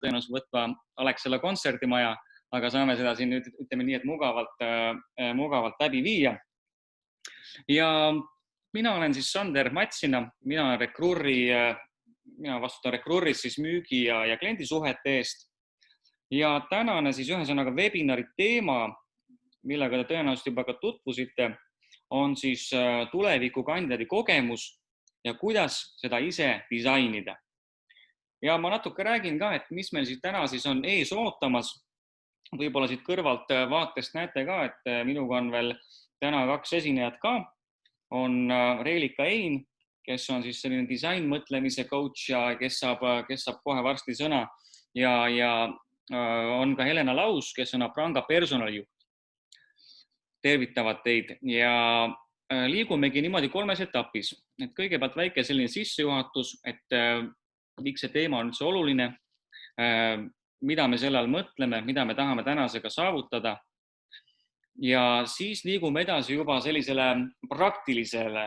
tõenäoliselt võtva Alexela kontserdimaja, aga saame seda siin nüüd, ütleme nii, et mugavalt läbi viia. Ja mina olen siis Sander Matsina, mina vastutan Recruiris siis müügi ja kliendisuhete eest. Ja tänane siis ühesõnaga webinari teema, millega te tõenäoliselt juba ka tutvusite, on siis tulevikukandidaadi kogemus ja kuidas seda ise disainida. Ja ma natuke räägin ka, et mis meil siis täna siis on ees ootamas. Võib-olla siit kõrvalt vaatest näete ka, et minuga on veel täna 2 esinejat ka. On Reelika Ein, kes on siis selline disainmõtlemise coach ja kes saab kohe varsti sõna. Ja on ka Helena Laus, kes on Apranga personalijuht. Tervitavad teid ja liigumegi niimoodi 3 etapis. Et kõigepealt väike selline sissejuhatus, et miks see teema on üldse oluline, mida me selle all mõtleme, mida me tahame tänasega saavutada. Ja siis liigume edasi juba sellisele praktilisele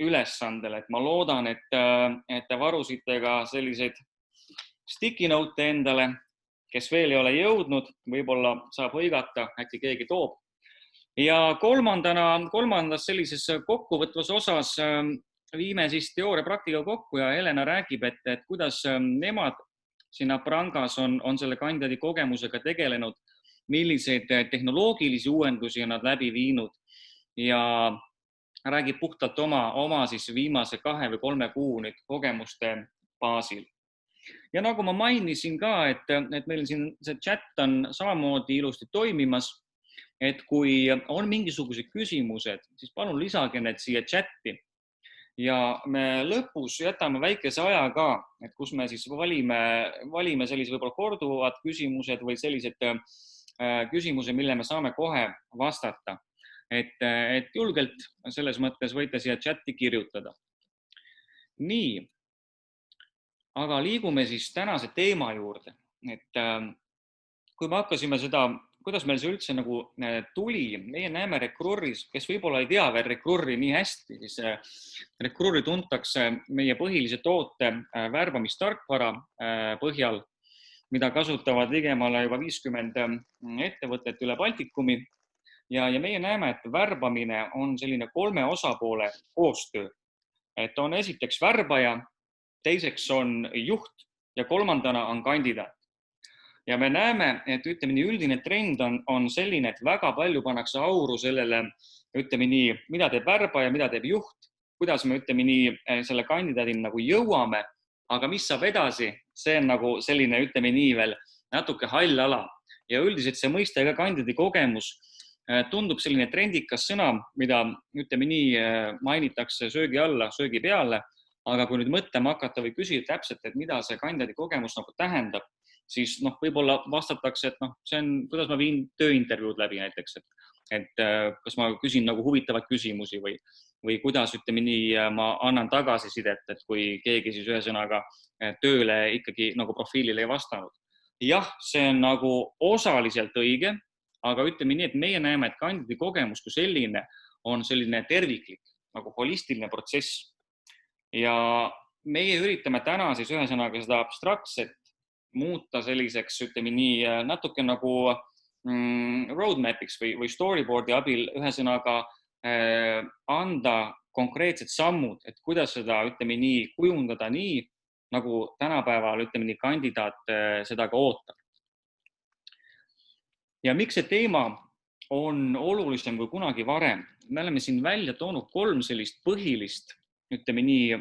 ülesandele, et ma loodan, et te varusite ka selliseid sticky note endale, kes veel ei ole jõudnud, võib-olla saab hõigata, äkki keegi toob. Ja kolmandas sellises kokkuvõtvas osas viime siis teooria praktika kokku ja Helena räägib, et kuidas nemad siin Aprangas on selle kandidaadi kogemusega tegelenud, milliseid tehnoloogilisi uuendusi on nad läbi viinud ja räägib puhtalt oma siis viimase 2 või 3 kuu nüüd kogemuste baasil. Ja nagu ma mainisin ka, et meil siin see chat on samamoodi ilusti toimimas, et kui on mingisugused küsimused, siis palun lisage need siia chatti. Ja me lõpus jätame väikese aja ka, et kus me siis valime sellised võib-olla korduvad küsimused või sellised küsimused, mille me saame kohe vastata. Et julgelt selles mõttes võite siia chatti kirjutada. Nii, aga liigume siis tänase teema juurde. Et kui me hakkasime seda, kuidas meil see üldse nagu tuli, meie näeme Recruiris, kes võib-olla ei tea veel Recruiri nii hästi, siis Recruiri tuntakse meie põhilise toote värbamistarkvara põhjal, mida kasutavad ligemale juba 50 ettevõtet üle Baltikumi. Ja meie näeme, et värbamine on selline 3 osapoole koostöö. Et on esiteks värbaja, teiseks on juht ja kolmandana on kandidaat. Ja me näeme, et ütleme nii, üldine trend on selline, et väga palju pannakse auru sellele, ütleme nii, mida teeb värbaja, mida teeb juht, kuidas me ütleme nii selle kandidaadini nagu jõuame, aga mis saab edasi, see on nagu selline, ütleme nii veel natuke hall ala. Ja üldiselt see mõiste ka kandidaadi kogemus tundub selline trendikas sõna, mida ütleme nii mainitakse söögi alla, söögi peale, aga kui nüüd mõtlema hakata või küsida täpselt, et mida see kandidaadi kogemus nagu tähendab, siis võib-olla vastatakse, et see on, kuidas ma viin tööintervjuud läbi näiteks, et kas ma küsin nagu huvitavaid küsimusi või kuidas, ütleme nii, ma annan tagasisidet, et kui keegi siis ühesõnaga tööle ikkagi nagu profiilile ei vastanud. Jah, see on nagu osaliselt õige, aga ütleme nii, et meie näeme, et kandidaadi kogemus kui selline on selline terviklik, nagu holistiline protsess. Ja meie üritame täna siis ühesõnaga seda abstraktset muuta selliseks, ütleme nii, natuke nagu roadmapiks või storyboardi abil ühesõnaga anda konkreetsed sammud, et kuidas seda, ütleme nii, kujundada nii, nagu tänapäeval, ütleme nii, kandidaat seda ka ootab. Ja miks see teema on olulisem kui kunagi varem? Me oleme siin välja toonud 3 sellist põhilist, ütleme nii,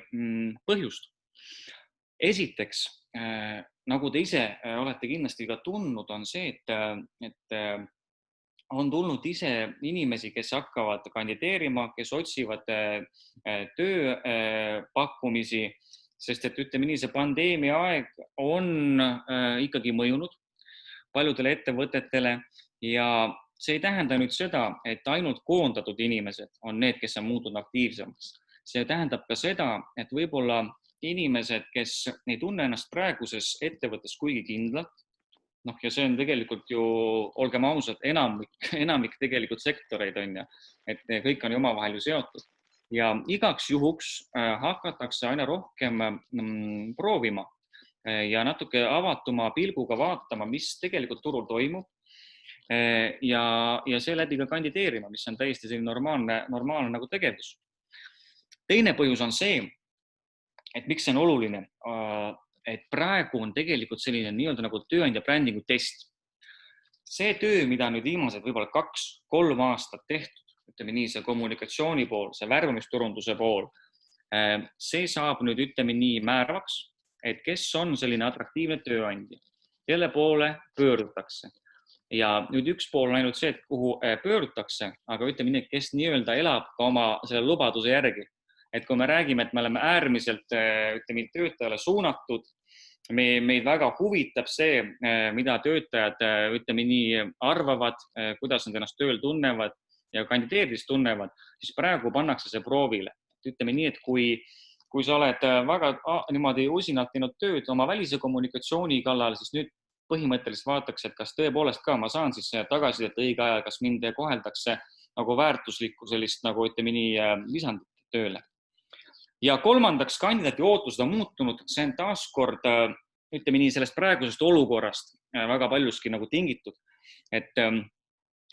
põhjust. Esiteks, nagu te ise olete kindlasti ka tundnud, on see, et on tulnud ise inimesi, kes hakkavad kandideerima, kes otsivad tööpakkumisi, sest et ütleme nii, see pandeemia aeg on ikkagi mõjunud paljudele ettevõtetele ja see ei tähenda nüüd seda, et ainult koondatud inimesed on need, kes on muutunud aktiivsemaks. See tähendab ka seda, et võib-olla inimesed, kes ei tunne ennast praeguses ettevõttes kuigi kindlalt, ja see on tegelikult ju, olgem ausad, enamik tegelikult sektoreid on ja, et kõik on ju omavahel ju seotud. Ja igaks juhuks hakatakse aina rohkem proovima ja natuke avatuma pilguga vaatama, mis tegelikult turul toimub ja seeläbi ka kandideerima, mis on täiesti selline normaalne nagu tegevus. Teine põhjus on see, et miks see on oluline, et praegu on tegelikult selline nii-öelda nagu tööandja brändingu test. See töö, mida nüüd viimased võib-olla 2-3 aastat tehtud, ütleme nii, see kommunikatsiooni pool, see värbamisturunduse pool, see saab nüüd, ütleme nii, määravaks, et kes on selline atraktiivne tööandja, kelle poole pöördutakse. Ja nüüd üks pool on ainult see, et kuhu pöördutakse, aga ütleme nii, kes nii-öelda elab ka oma selle lubaduse järgi. Et kui me räägime, et me oleme äärmiselt ütleme, töötajale suunatud, meid väga huvitab see, mida töötajad ütleme nii arvavad, kuidas nad ennast tööl tunnevad ja kandideerides tunnevad, siis praegu pannakse see proovile. Ütleme nii, et kui sa oled väga niimoodi usinalt teinud tööd oma välise kommunikatsiooni kallal, siis nüüd põhimõtteliselt vaadatakse, et kas tõepoolest ka ma saan siis tagasisidet õige ajal, kas mind koheldakse nagu väärtuslikku sellist nagu ütleme nii lisandit tööle. Ja kolmandaks, kandidaati ootused on muutunud, see on taaskord, ütleme nii, sellest praegusest olukorrast väga paljuski nagu tingitud, et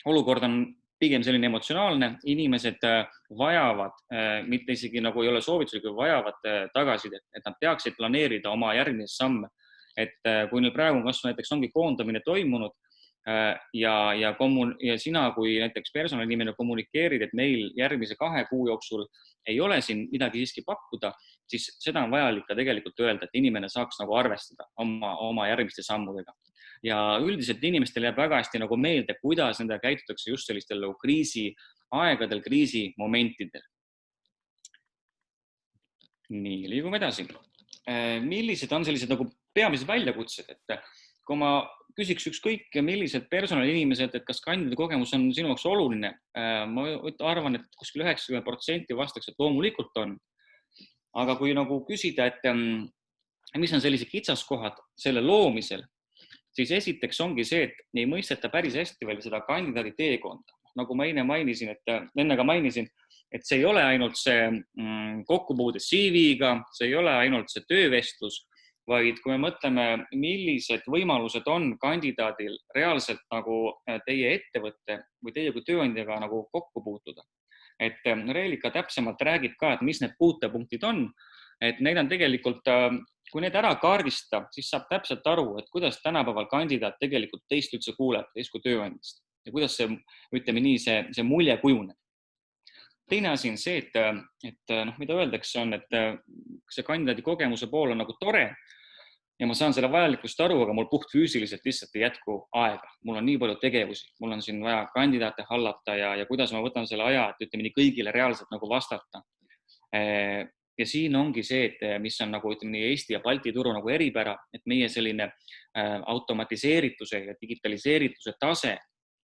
olukord on pigem selline emotsionaalne, inimesed vajavad, mitte isegi nagu ei ole soovituslik, vajavad tagasisidet, et nad peaksid planeerida oma järgmisi samme, et kui nüüd praegu kasvõi näiteks ongi koondamine toimunud, ja sina kui näiteks personalinimene kommunikeerid, et meil järgmise 2 kuu jooksul ei ole siin midagi siiski pakkuda, siis seda on vajalik ka tegelikult öelda, et inimene saaks nagu arvestada oma järgmiste sammudega. Ja üldiselt inimestel jääb väga hästi nagu meelde, kuidas nendega käitutakse just sellistel kriisi aegadel, kriisi momentidel. Nii, liigume edasi. Millised on sellised nagu peamised väljakutsed, et kui ma küsiks ükskõik millised personalinimesed, et kas kandidaadi kogemus on sinu jaoks oluline, ma arvan, et kuskil 90% vastaks, et loomulikult on. Aga kui nagu küsida, et mis on sellised kitsaskohad selle loomisel, siis esiteks ongi see, et ei mõisteta päris hästi veel seda kandidaadi teekonda. Nagu ma enne mainisin, et see ei ole ainult see kokkupuude CV-ga, see ei ole ainult see töövestlus, vaid kui me mõtleme, millised võimalused on kandidaadil reaalselt nagu teie ettevõtte või teie kui tööandjaga nagu kokku puutuda. Et Reelika täpsemalt räägib ka, et mis need puutepunktid on, et need on tegelikult, kui need ära kaardista, siis saab täpselt aru, et kuidas tänapäeval kandidaat tegelikult teist üldse kuuleb, teist kui tööandjast ja kuidas see, ütleme nii, see mulje kujuneb. Teine asi on see, et mida öeldakse on, et see kandidaadi kogemuse pool on nagu tore ja ma saan selle vajalikust aru, aga mul puht füüsiliselt lihtsalt ei jätku aega. Mul on nii palju tegevusi, mul on siin vaja kandidaate hallata ja kuidas ma võtan selle aja, et ütleme nii kõigile reaalselt nagu vastata. Ja siin ongi see, et mis on nagu ütleme nii Eesti ja Balti turu nagu eripära, et meie selline automatiseerituse ja digitaliseerituse tase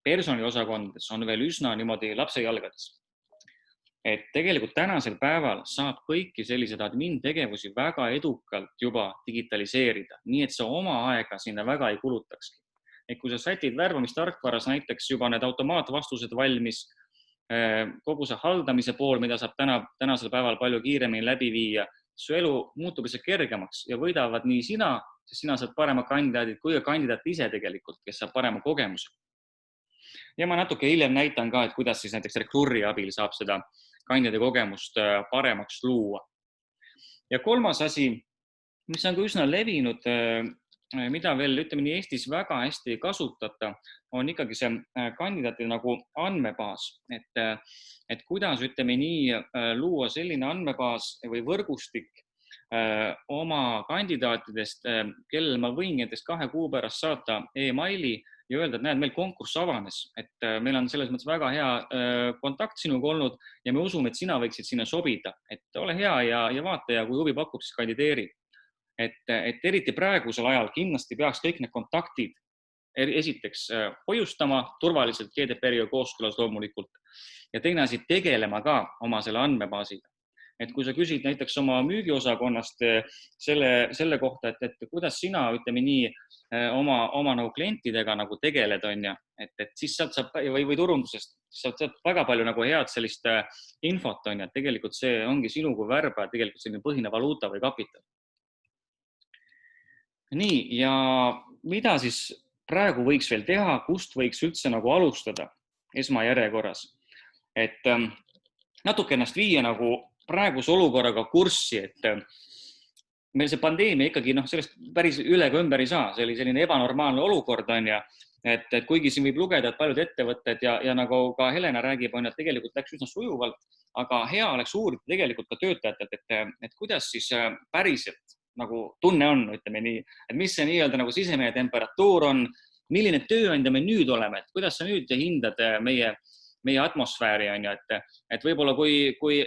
personaliosakondades on veel üsna niimoodi lapsejalgades. Et tegelikult tänasel päeval saab kõiki selliseid admin-tegevusi väga edukalt juba digitaliseerida, nii et sa oma aega sinna väga ei kulutakski. Et kui sa sätid värbamistarkvaras näiteks juba need automaatvastused valmis, kogu see haldamise pool, mida saab tänasel päeval palju kiiremini läbi viia, su elu muutub lihtsalt kergemaks ja võidavad nii sina, sest sina saad parema kandidaadid kui ka kandidaat ise tegelikult, kes saab parema kogemuse. Ja ma natuke hiljem näitan ka, et kuidas siis näiteks Recruiteri abil saab seda kandidaadi kogemust paremaks luua. Ja kolmas asi, mis on ka üsna levinud, mida veel ütleme nii Eestis väga hästi ei kasutata, on ikkagi see kandidaati nagu andmebaas. Et kuidas ütleme nii luua selline andmebaas või võrgustik oma kandidaatidest, kellel ma võin näiteks 2 kuu pärast saata e-maili ja öelda, et näed, meil konkurss avanes, et meil on selles mõttes väga hea kontakt sinuga olnud ja me usume, et sina võiksid sinna sobida, et ole hea ja vaata ja kui huvi pakub, siis kandideeri. Et eriti praegusel ajal kindlasti peaks kõik need kontaktid esiteks hoiustama turvaliselt GDPR-iga kooskõlas loomulikult ja teine asi tegelema ka oma selle andmebaasiga. Et kui sa küsid näiteks oma müügiosakonnast selle kohta, et kuidas sina, ütleme nii, oma nagu klientidega nagu tegeled, on ja, et siis sealt saab, või turundusest, sealt saab väga palju nagu head sellist infot, on ja, et tegelikult see ongi sinu kui värba tegelikult selline põhine valuuta või kapital. Nii, ja mida siis praegu võiks veel teha, kust võiks üldse nagu alustada esmajärjekorras? Et natuke ennast viia nagu praeguse olukorraga kurssi, et meil see pandeemia ikkagi, sellest päris üle ega ümber ei saa, see oli selline ebanormaalne olukord, on ju, et kuigi siin võib lugeda, et paljud ettevõtted ja nagu ka Helena räägib, on ju, et tegelikult läks üsna sujuvalt, aga hea oleks uurida tegelikult ka töötajatelt, et kuidas siis päriselt nagu tunne on, ütleme nii, et mis see nii-öelda nagu sisemine temperatuur on, milline tööandja me nüüd oleme, et kuidas sa nüüd hindad meie atmosfääri, on ju, et võib-olla kui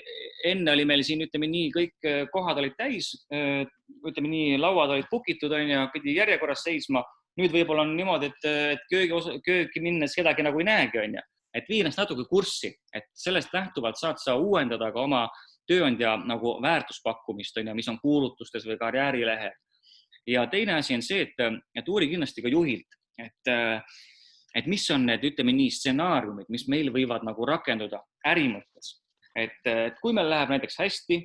enne oli meil siin, ütleme nii, kõik kohad olid täis, ütleme nii, lauad olid book-itud, on ju, pidi järjekorras seisma. Nüüd võib-olla on niimoodi, et köögi minnes kedagi nagu ei näegi, on ju. Et vii ennast natuke kurssi, et sellest lähtuvalt saad sa uuendada ka oma tööandja nagu väärtuspakkumist, on ju, mis on kuulutustes või karjäärilehe. Ja teine asi on see, et uuri kindlasti ka juhilt, et mis on need, ütleme nii, stsenaariumid, mis meil võivad nagu rakenduda äri mõttes. Et kui meil läheb näiteks hästi,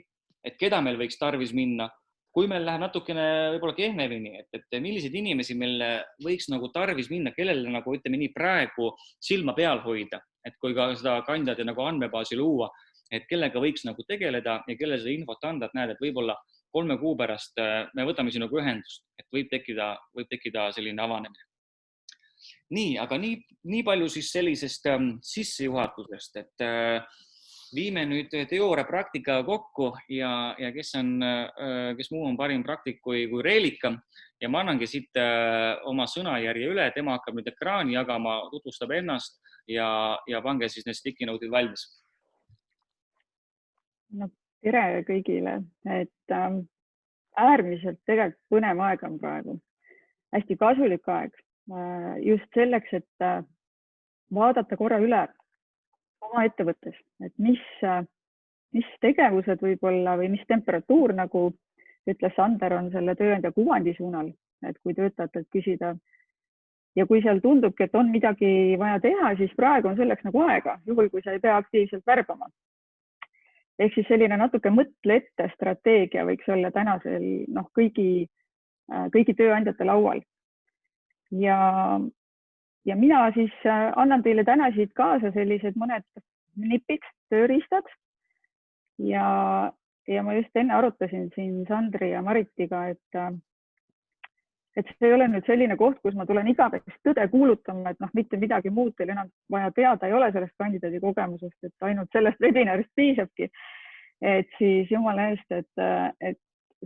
et keda meil võiks tarvis minna, kui meil läheb natukene võib-olla kehvemini, et milliseid inimesi meil võiks nagu tarvis minna, kellele nagu, ütleme nii, praegu silma peal hoida, et kui ka seda kandidaadi nagu andmebaasi luua, et kellega võiks nagu tegeleda ja kellele seda infot anda, et näed, et võib-olla 3 kuu pärast me võtame sinuga ühendust, et võib tekkida selline avanemine. Nii, aga nii palju siis sellisest sissejuhatusest, et viime nüüd teooria praktika kokku ja kes muu on parim praktik kui Reelika ja ma annangi siit oma sõnajärje üle, tema hakkab nüüd ekraani jagama, tutvustab ennast ja pange siis need sticky note'id valmis. No, tere kõigile, et äärmiselt tegelikult põnev aeg on praegu, hästi kasulik aeg just selleks, et vaadata korra üle oma ettevõttes, et mis tegevused võib-olla või mis temperatuur, nagu ütles Sander, on selle tööandja kuvandi suunal, et kui töötajatelt küsida ja kui seal tundubki, et on midagi vaja teha, siis praegu on selleks nagu aega, juhul kui sa ei pea aktiivselt värbama. Ehk siis selline natuke mõtle ette strateegia võiks olla tänasel kõigi tööandjate laual. Ja mina siis annan teile täna siit kaasa sellised mõned nipid, tööriistad ja ma just enne arutasin siin Sandri ja Maritiga, et see ei ole nüüd selline koht, kus ma tulen igavesest tõde kuulutama, et mitte midagi muud teil enam vaja teada ei ole sellest kandidaadi kogemusest, et ainult sellest webinarist piisabki. Et siis jumala eest, et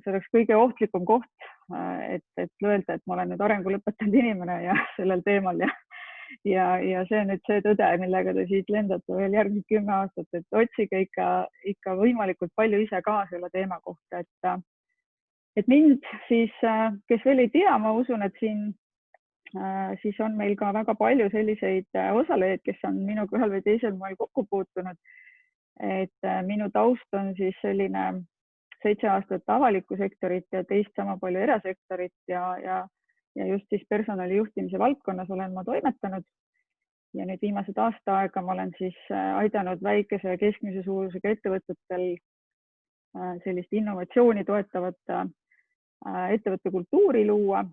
see oleks kõige ohtlikum koht, et öelda, et ma olen nüüd arengu lõpetanud inimene ja sellel teemal ja see on nüüd see tõde, millega te siit lendate veel järgmised 10 aastat, et otsige ikka võimalikult palju ise ka selle teema kohta, et mind siis, kes veel ei tea, ma usun, et siin siis on meil ka väga palju selliseid osalejaid, kes on minuga ühel või teisel moel kokku puutunud. Et minu taust on siis selline 7 aastat avalikku sektorit ja teist sama palju erasektorit ja just siis personalijuhtimise valdkonnas olen ma toimetanud. Ja nüüd viimased aasta aega ma olen siis aidanud väikese ja keskmise suurusega ettevõtetel sellist innovatsiooni toetavat ettevõtte kultuuri luua.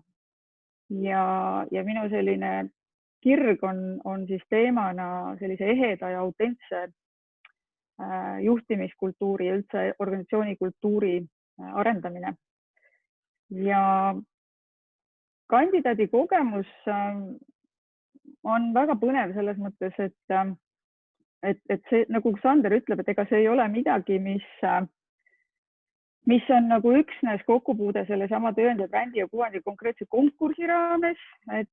Ja minu selline kirg on siis teemana sellise eheda ja autentse juhtimiskultuuri ja üldse organisatsiooni kultuuri arendamine. Ja kandidaadi kogemus on väga põnev selles mõttes, et see, nagu Sander ütleb, et ega see ei ole midagi, mis on nagu üksnes kokkupuude selle sama tööandja brändi ja kuvandi konkreetse konkursi raames, vaid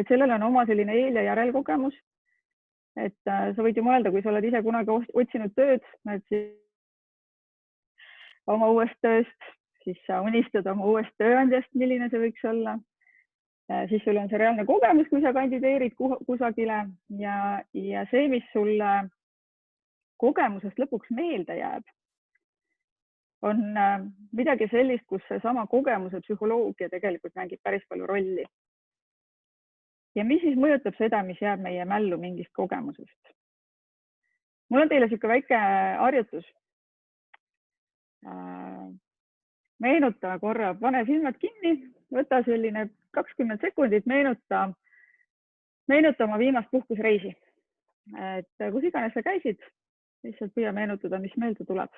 sellel on oma selline eel- ja järelkogemus. Et sa võid ju mõelda, kui sa oled ise kunagi otsinud tööd, oma uuest tööst, siis sa unistad oma uuest tööandjast, milline see võiks olla. Siis sul on see reaalne kogemus, kui sa kandideerid kusagile ja see, mis sulle kogemusest lõpuks meelde jääb, on midagi sellist, kus see sama kogemuse psühholoogia tegelikult mängib päris palju rolli. Ja mis siis mõjutab seda, mis jääb meie mällu mingist kogemusest? Mul on teile siuke väike harjutus. Meenuta korra, pane silmad kinni võta selline 20 sekundit, meenuta oma viimast puhkusreisi. Et kus iganes sa käisid, lihtsalt püüa meenutada, mis meelde tuleb.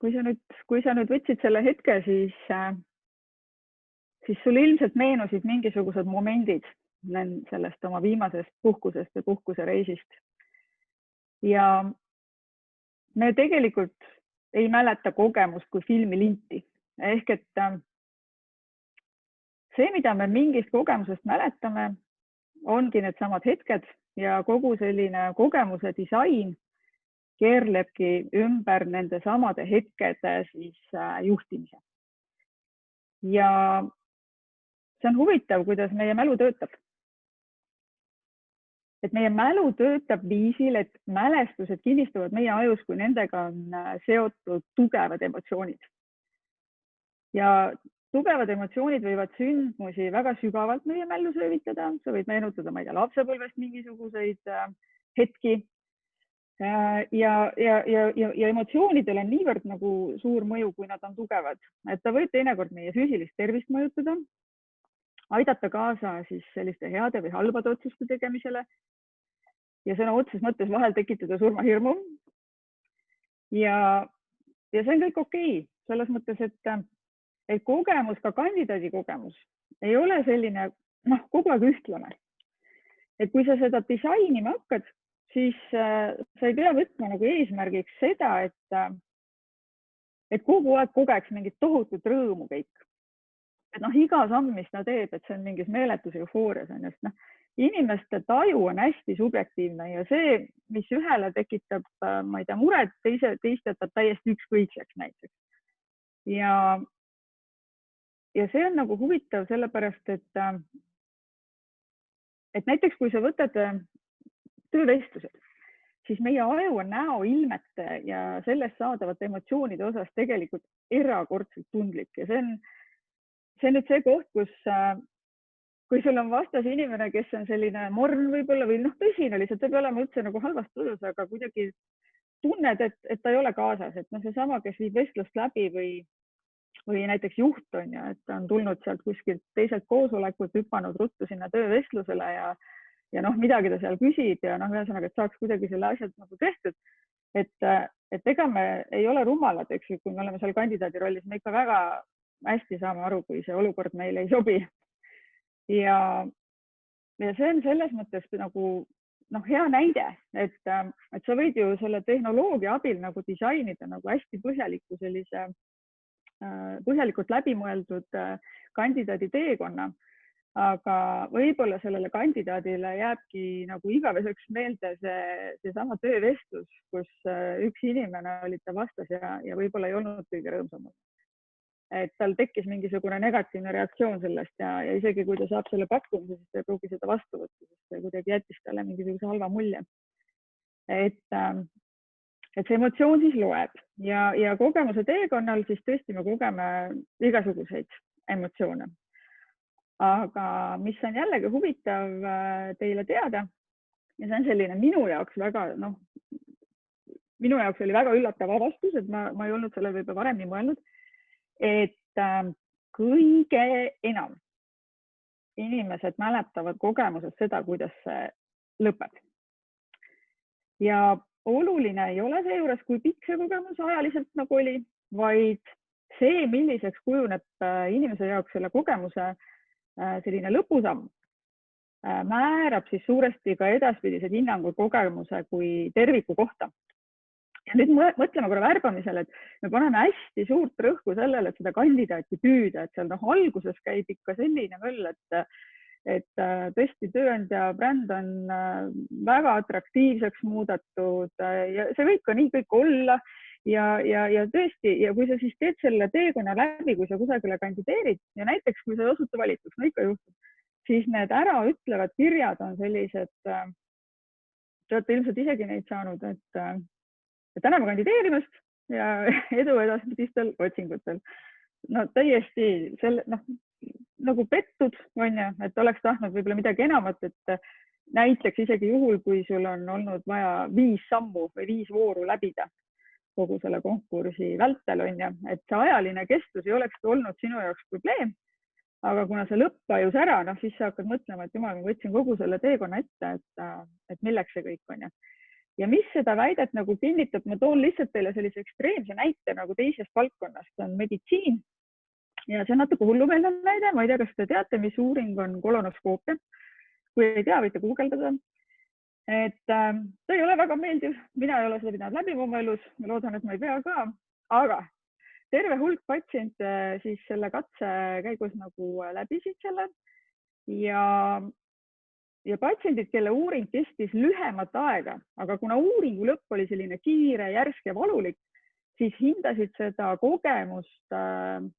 Kui sa nüüd võtsid selle hetke, siis sul ilmselt meenusid mingisugused momendid sellest oma viimasest puhkusest ja puhkusereisist. Ja me tegelikult ei mäleta kogemust kui filmilinti. Ehk et see, mida me mingist kogemusest mäletame, ongi need samad hetked ja kogu selline kogemuse disain keerlebki ümber nende samade hetkede juhtimise. Ja see on huvitav, kuidas meie mälu töötab. Et meie mälu töötab viisil, et mälestused kinnistuvad meie ajus, kui nendega on seotud tugevad emotsioonid. Ja tugevad emotsioonid võivad sündmusi väga sügavalt meie mällu söövitada. Sa võid meenutada, ma ei tea, lapsepõlvest mingisuguseid hetki. Ja emotsioonidel on niivõrd nagu suur mõju, kui nad on tugevad. Et ta võib teinekord meie füüsilist tervist mõjutada, aidata kaasa siis selliste heade või halbade otsuste tegemisele ja sõna otseses mõttes vahel tekitada surmahirmu. Ja see on kõik okei. Selles mõttes, et kogemus, ka kandidaadi kogemus ei ole selline kogu aeg ühtlane. Et kui sa seda disainima hakkad, siis sa ei pea võtma nagu eesmärgiks seda, et kogu aeg kogeks mingit tohutut rõõmu kõik. Et iga samm, mis ta teeb, et see on mingis meeletus eufoorias. Inimeste taju on hästi subjektiivne ja see, mis ühele tekitab, ma ei tea, muret, teist jätab täiesti ükskõikseks näiteks. Ja see on nagu huvitav sellepärast, et näiteks kui sa võtad töövestlused, siis meie aju on näoilmete ja sellest saadavate emotsioonide osas tegelikult erakordselt tundlik. Ja see on nüüd see koht, kui sul on vastas inimene, kes on selline morn võib-olla või tõsine, lihtsalt ta ei olema üldse nagu halvast tujus, aga kuidagi tunned, et ta ei ole kaasas. Et seesama, kes viib vestlust läbi või näiteks juht on ja et ta on tulnud sealt kuskilt teiselt koosolekult, hüpanud ruttu sinna töövestlusele ja midagi ta seal küsib ja ühesõnaga, et saaks kuidagi selle asjad nagu tehtud. Et ega me ei ole rumalad, eks ju, kui me oleme seal kandidaadi rollis, me ikka väga hästi saame aru, kui see olukord meile ei sobi. Ja see on selles mõttes nagu hea näide, et sa võid ju selle tehnoloogia abil nagu disainida nagu hästi põhjalikult läbimõeldud kandidaadi teekonna, aga võib-olla sellele kandidaadile jääbki nagu igaveseks meelde seesama töövestlus, kus üks inimene oli ta vastas ja võib-olla ei olnud kõige rõõmsam. Et tal tekkis mingisugune negatiivne reaktsioon sellest ja isegi kui ta saab selle pakkumise, siis ta ei pruugi seda vastu võtta, sest see kuidagi jättis talle mingisuguse halva mulje. Et see emotsioon siis loeb ja kogemuse teekonnal siis tõesti me kogeme igasuguseid emotsioone. Aga mis on jällegi huvitav teile teada ja see on selline minu jaoks oli väga üllatav avastus, et ma ei olnud sellele juba varem nii mõelnud, et kõige enam inimesed mäletavad kogemusest seda, kuidas see lõpeb. Ja oluline ei ole seejuures, kui pikk see kogemus ajaliselt nagu oli, vaid see, milliseks kujuneb inimese jaoks selle kogemuse selline lõpusamm, määrab siis suuresti ka edaspidised hinnangud kogemuse kui terviku kohta. Ja nüüd mõtleme korra värbamisele, et me paneme hästi suurt rõhku sellele, et seda kandidaati püüda, et seal alguses käib ikka selline möll, et tõesti tööandja bränd on väga atraktiivseks muudetud ja see võib ka nii kõik olla ja tõesti, ja kui sa siis teed selle teekonna läbi, kui sa kusagile kandideerid ja näiteks kui sa ei osutu valituks, ikka juhtub, siis need äraütlevad kirjad on sellised, te olete ilmselt isegi neid saanud, et täname kandideerimast ja edu edaspidistel otsingutel. Täiesti nagu pettud, on ju, et oleks tahtnud võib-olla midagi enamat, et näiteks isegi juhul, kui sul on olnud vaja 5 sammu või 5 vooru läbida kogu selle konkursi vältel, on ju, et see ajaline kestus ei oleks olnud sinu jaoks probleem. Aga kuna see lõpp vajus ära, siis sa hakkad mõtlema, et jumal, ma võtsin kogu selle teekonna ette, et milleks see kõik on. Ja mis seda väidet nagu kinnitab, ma toon lihtsalt teile sellise ekstreemse näite nagu teisest valdkonnast, on meditsiin. Ja see on natuke hullumeelne näide, ma ei tea, kas te teate, mis uuring on kolonoskoopia. Kui ei tea, võite guugeldada. Et ta ei ole väga meeldiv, mina ei ole seda pidanud läbi oma elus, ma loodan, et ma ei pea ka, aga terve hulk patsiente siis selle katse käigus nagu läbisid selle ja patsiendid, kelle uuring kestis lühemat aega, aga kuna uuringu lõpp oli selline kiire, järsk ja valulik, siis hindasid seda kogemust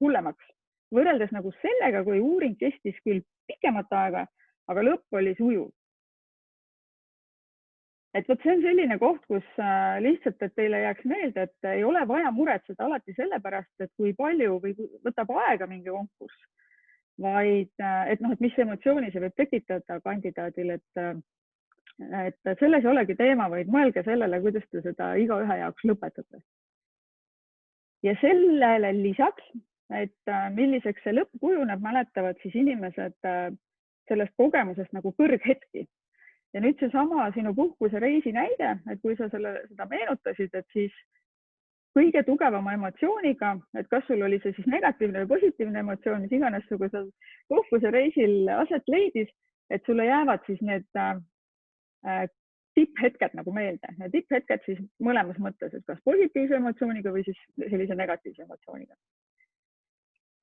hullemaks. Võrreldes nagu sellega, kui uuring kestis küll pikemat aega, aga lõpp oli sujuv. Et võt see on selline koht, kus lihtsalt, et teile jääks meelde, et ei ole vaja muretseda alati sellepärast, et kui palju või võtab aega mingi konkurss, vaid et mis emotsiooni see võib tekitada kandidaadil, et selles ei olegi teema, vaid mõelge sellele, kuidas te seda igaühe jaoks lõpetate. Ja sellele lisaks, et milliseks see lõpp kujuneb, mäletavad siis inimesed sellest kogemusest nagu kõrghetki. Ja nüüd see sama sinu puhkuse reisi näide, et kui sa seda meenutasid, et siis kõige tugevama emotsiooniga, et kas sul oli see siis negatiivne või positiivne emotsioon, mis iganes kui sa puhkuse reisil aset leidis, et sulle jäävad siis need tipphetked nagu meelde. Ja tipphetked siis mõlemas mõttes, et kas positiivse emotsiooniga või siis sellise negatiivse emotsiooniga.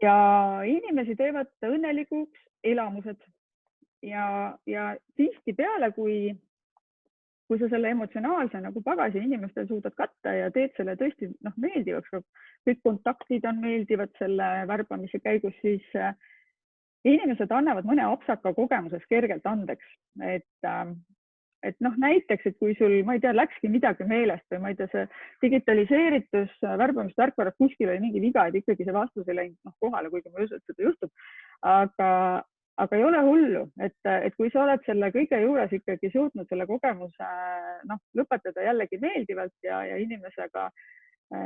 Ja inimesi teevad õnnelikuks elamused. Ja tihti peale, kui sa selle emotsionaalse nagu pagasi inimestel suudad katta ja teed selle tõesti meeldivaks, kõik kontaktid on meeldivad selle värbamise käigus, siis inimesed annavad mõne apsaka kogemuses kergelt andeks. Et näiteks, et kui sul, ma ei tea, läkski midagi meelest või ma ei tea, see digitaliseeritus, värbamistarkvarad kuskil oli mingi viga, et ikkagi see vastus ei läinud kohale, kuigi ma ei usu, et seda juhtub. Aga ei ole hullu, et kui sa oled selle kõige juures ikkagi suutnud selle kogemuse lõpetada jällegi meeldivalt ja inimesega,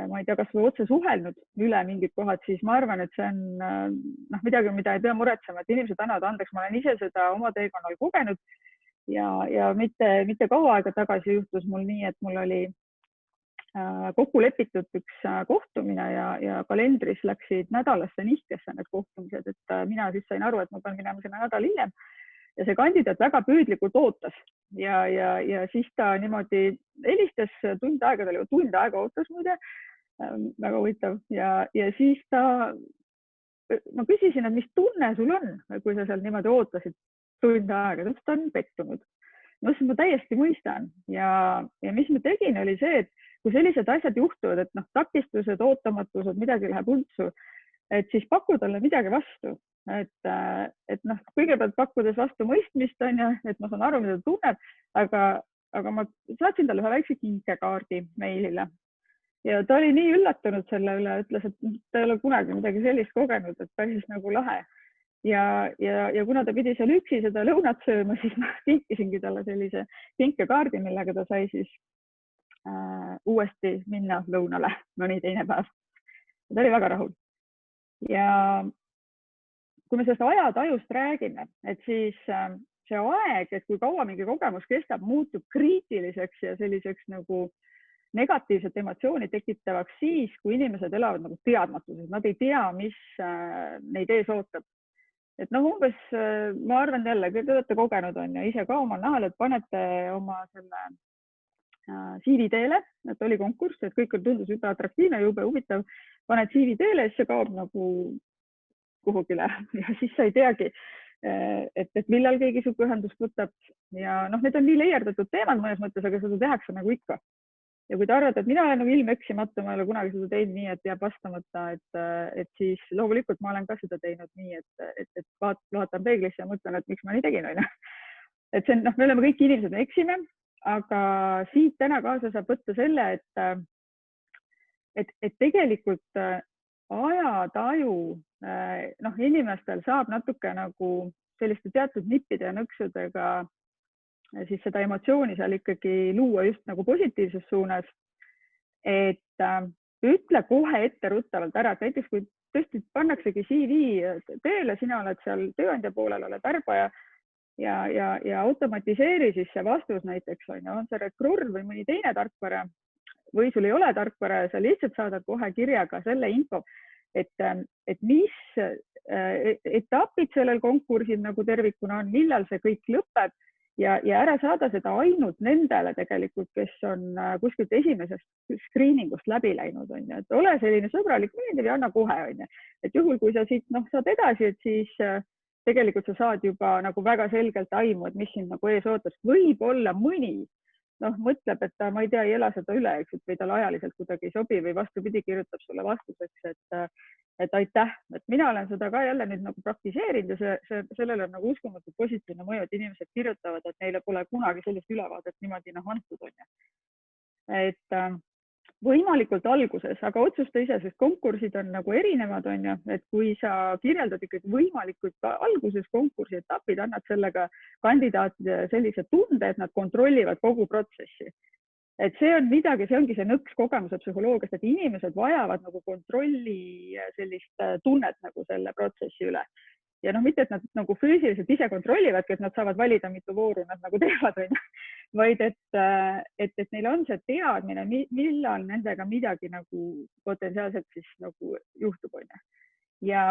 ma ei tea, kas või otse suhelnud üle mingid kohad, siis ma arvan, et see on midagi, mida ei pea muretsema, et inimesed annavad andeks. Ma olen ise seda oma teekonnal kogenud ja mitte kaua aega tagasi juhtus mul nii, et mul oli kokku lepitud üks kohtumine ja kalendris läksid nädalasse nihkesse need kohtumised, et mina siis sain aru, et ma pean minema sinna nädal hiljem ja see kandidaat väga püüdlikult ootas ja siis ta niimoodi helistas tund aega ootas muide, väga huvitav ja siis ma küsisin, et mis tunne sul on, kui sa seal niimoodi ootasid tund aega, ta on pettunud. Ma täiesti mõistan ja mis ma tegin, oli see, et kui sellised asjad juhtuvad, et takistused, ootamatused, midagi läheb untsu, et siis paku talle midagi vastu. Et kõigepealt pakkudes vastu mõistmist, et ma saan aru, mida ta tunneb, aga ma saatsin talle ühe väikse kinkekaardi meilile. Ja ta oli nii üllatunud selle üle, ütles, et ta ei ole kunagi midagi sellist kogenud, et päris nagu lahe. Ja kuna ta pidi seal üksi seda lõunat sööma, siis ma kinkisingi talle sellise kinkekaardi, millega ta sai siis uuesti minna lõunale mõni teine päev. Ta oli väga rahul. Ja kui me sellest ajatajust räägime, et siis see aeg, et kui kaua mingi kogemus kestab, muutub kriitiliseks ja selliseks nagu negatiivset emotsiooni tekitavaks siis, kui inimesed elavad nagu teadmatuses. Nad ei tea, mis neid ees ootab. Et umbes, ma arvan jälle, te olete kogenud ja ise ka omal nahal, et panete oma selle CV-teele, et oli konkurss, et kõik tundus juba atraktiivne, jube huvitav, paned CV-teele ja siis see kaob nagu kuhugile ja siis sa ei teagi, et millal keegi sinuga ühendust võtab ja need on nii leierdatud teemad mõnes mõttes, aga seda tehakse nagu ikka. Ja kui te arvate, et mina olen ilmeksimata, ma ei ole kunagi seda teinud nii, et jääb vastamata, et siis loomulikult ma olen ka seda teinud nii, et vaatan peeglisse ja mõtlen, et miks ma nii tegin. Et see on, me oleme kõik inimesed, me eksime, aga siit täna kaasa saab võtta selle, et tegelikult ajataju inimestel saab natuke nagu selliste teatud nippide ja nõksudega siis seda emotsiooni seal ikkagi luua just nagu positiivses suunas. Et ütle kohe etteruttavalt ära, et näiteks kui tõesti pannaksegi CV tööle, sina oled seal tööandja poolel, oled värbaja ja automatiseeri siis see vastus näiteks on see Recruiter või mõni teine tarkvara või sul ei ole tarkvara ja sa lihtsalt saadad kohe kirjaga selle info, et mis etapid sellel konkursil nagu tervikuna on, millal see kõik lõpeb ja ära saada seda ainult nendele tegelikult, kes on kuskilt esimesest screeningust läbi läinud, et ole selline sõbralik meeldiv ja anna kohe, et juhul, kui sa siit saad edasi, et siis tegelikult sa saad juba nagu väga selgelt aimu, et mis sind nagu ees ootas. Võib-olla mõni mõtleb, et ta, ma ei tea, ei ela seda üle, eks, või tal ajaliselt kuidagi ei sobi või vastupidi kirjutab sulle vastuseks, et aitäh, et mina olen seda ka jälle nüüd nagu praktiseerinud ja sellel on nagu uskumatult positiivne mõju, et inimesed kirjutavad, et neile pole kunagi sellist ülevaadet niimoodi antud on. Et võimalikult alguses, aga otsusta ise, sest konkursid on nagu erinevad on ju, et kui sa kirjeldad ikkagi võimalikult alguses konkursi etapid, annad sellega kandidaatide sellise tunde, et nad kontrollivad kogu protsessi. Et see on midagi, see ongi see nõks kogemuse psühholoogiast, et inimesed vajavad nagu kontrolli sellist tunnet nagu selle protsessi üle. Ja mitte, et nad nagu füüsiliselt ise kontrollivadki, et nad saavad valida, mitu vooru nad nagu teevad, vaid et neil on see teadmine, millal nendega midagi nagu potentsiaalselt siis nagu juhtub. Ja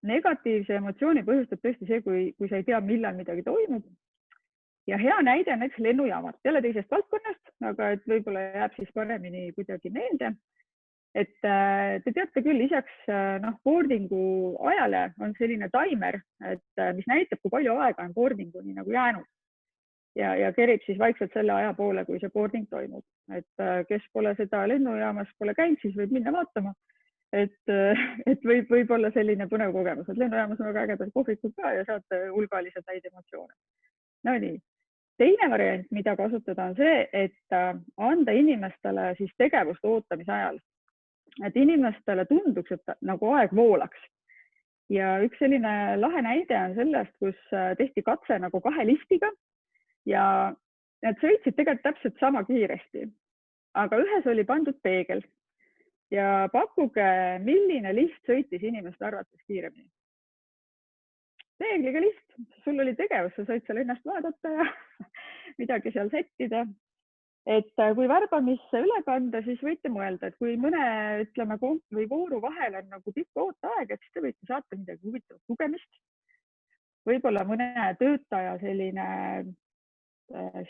negatiivse emotsiooni põhjustab tõesti see, kui sa ei tea, millal midagi toimub. Ja hea näide on näiteks lennujaamad, jälle teisest valdkonnast, aga et võib-olla jääb siis paremini kuidagi meelde. Et te teate küll, lisaks boardingu ajale on selline timer, mis näitab, kui palju aega on boardinguni nagu jäänud ja kerib siis vaikselt selle aja poole, kui see boarding toimub. Et kes pole seda lennujaamas pole käinud, siis võib minna vaatama, et võib olla selline põnev kogemus, et lennujaamas on väga ägedad kohvikud ka ja saate hulgaliselt häid emotsioone. No nii. Teine variant, mida kasutada on see, et anda inimestele siis tegevust ootamise ajal. Et inimestele tunduks, et nagu aeg voolaks. Ja üks selline lahe näide on sellest, kus tehti katse nagu 2 listiga ja need sõitsid tegelikult täpselt sama kiiresti. Aga ühes oli pandud peegel ja pakkuge, milline list sõitis inimeste arvates kiiremini. Peegliga list, sul oli tegevus, sa said seal ennast vaadata ja midagi seal settida. Et kui värbamisse üle kanda, siis võite mõelda, et kui mõne, ütleme, või vooru vahel on nagu pikk ooteaeg, et siis te võite saata midagi huvitavat lugemist. Võib-olla mõne töötaja selline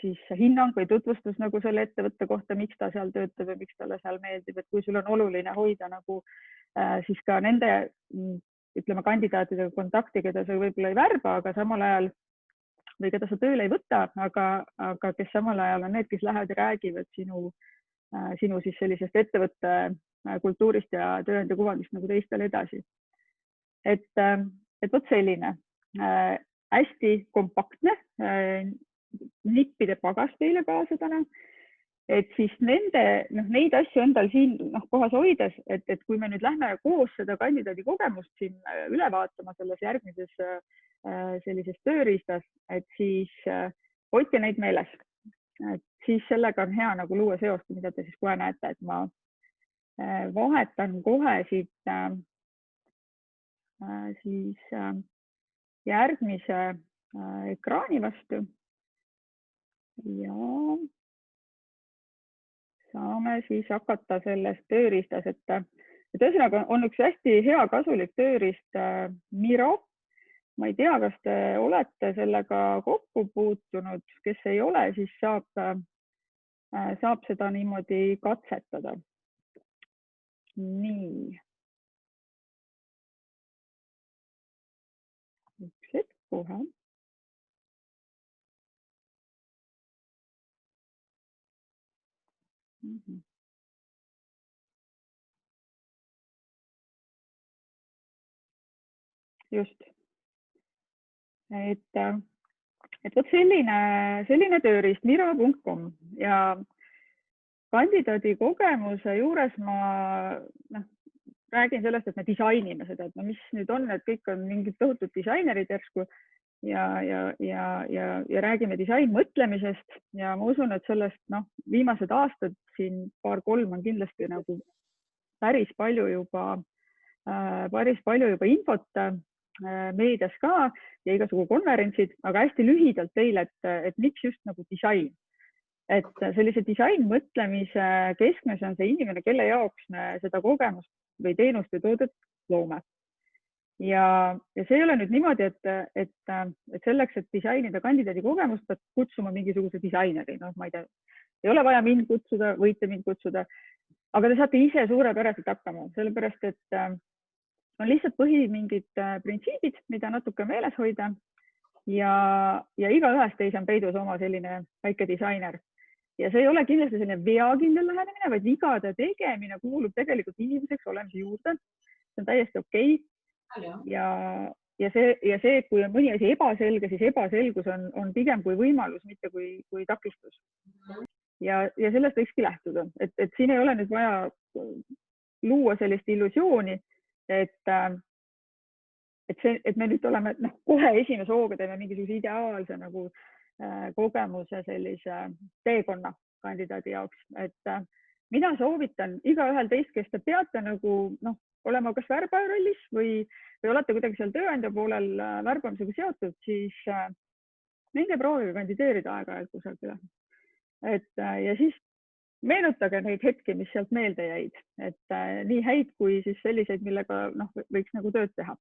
siis hinnang või tutvustus nagu selle ettevõtte kohta, miks ta seal töötab ja miks talle seal meeldib, et kui sul on oluline hoida nagu siis ka nende ütleme kandidaatidega kontakti, keda sa võib-olla ei värba, aga samal ajal või keda sa tööle ei võta, aga kes samal ajal on need, kes lähevad ja räägivad sinu siis sellisest ettevõtte kultuurist ja tööandja kuvandist nagu teistele edasi. Et võt selline hästi kompaktne nippide pagas teile kaasa täna. Et siis neid asju endal siin kohas hoides, et kui me nüüd lähme koos seda kandidaadi kogemust siin üle vaatama selles järgmises sellises tööriistas, et siis hoidke neid meeles. Et siis sellega on hea nagu luua seost, mida te siis kohe näete, et ma vahetan kohe siit siis järgmise ekraani vastu ja saame siis hakata sellest tööriistas, et ühesõnaga on üks hästi hea kasulik tööriist Miro. Ma ei tea, kas te olete sellega kokku puutunud, kes ei ole, siis saab seda niimoodi katsetada. Nii. Üks hetk kohe. Just. Et võt selline tööriist miro.com ja kandidaadi kogemuse juures ma räägin sellest, et me disainime seda, et mis nüüd on, et kõik on mingid tohutud disainerid järsku, ja räägime disainmõtlemisest ja ma usun, et sellest viimased aastad siin 2-3 on kindlasti nagu päris palju juba infot meedias ka ja igasugu konverentsid, aga hästi lühidalt teile, et miks just nagu disain. Et sellise disainmõtlemise keskmes on see inimene, kelle jaoks me seda kogemust või teenust või toodet loome. Ja see ei ole nüüd niimoodi, et selleks, et disainida kandidaadi kogemust, pead kutsuma mingisuguse disaineri. Ma ei tea, ei ole vaja mind kutsuda, võite mind kutsuda, aga te saate ise suurepäraselt hakkama, sellepärast et on lihtsalt mingid printsiibid, mida natuke meeles hoida ja igaühest teis on peidus oma selline väike disainer. Ja see ei ole kindlasti selline veakindel lähenemine, vaid vigade tegemine kuulub tegelikult inimeseks olemise juurde. See on täiesti okei. Ja see, kui on mõni asi ebaselge, siis ebaselgus on pigem kui võimalus, mitte kui takistus. Ja sellest võikski lähtuda, et siin ei ole nüüd vaja luua sellist illusiooni, et me nüüd oleme kohe esimese hooga teeme mingisuguse ideaalse nagu kogemuse sellise teekonna kandidaadi jaoks. Et mina soovitan igaühel teist, kes te peate nagu olema kas värbaja rollis või olete kuidagi seal tööandja poolel värbamisega seotud, siis minge proovige kandideerida aeg-ajalt kusagile. Ja siis meenutage neid hetki, mis sealt meelde jäid, et nii häid kui siis selliseid, millega võiks nagu tööd teha.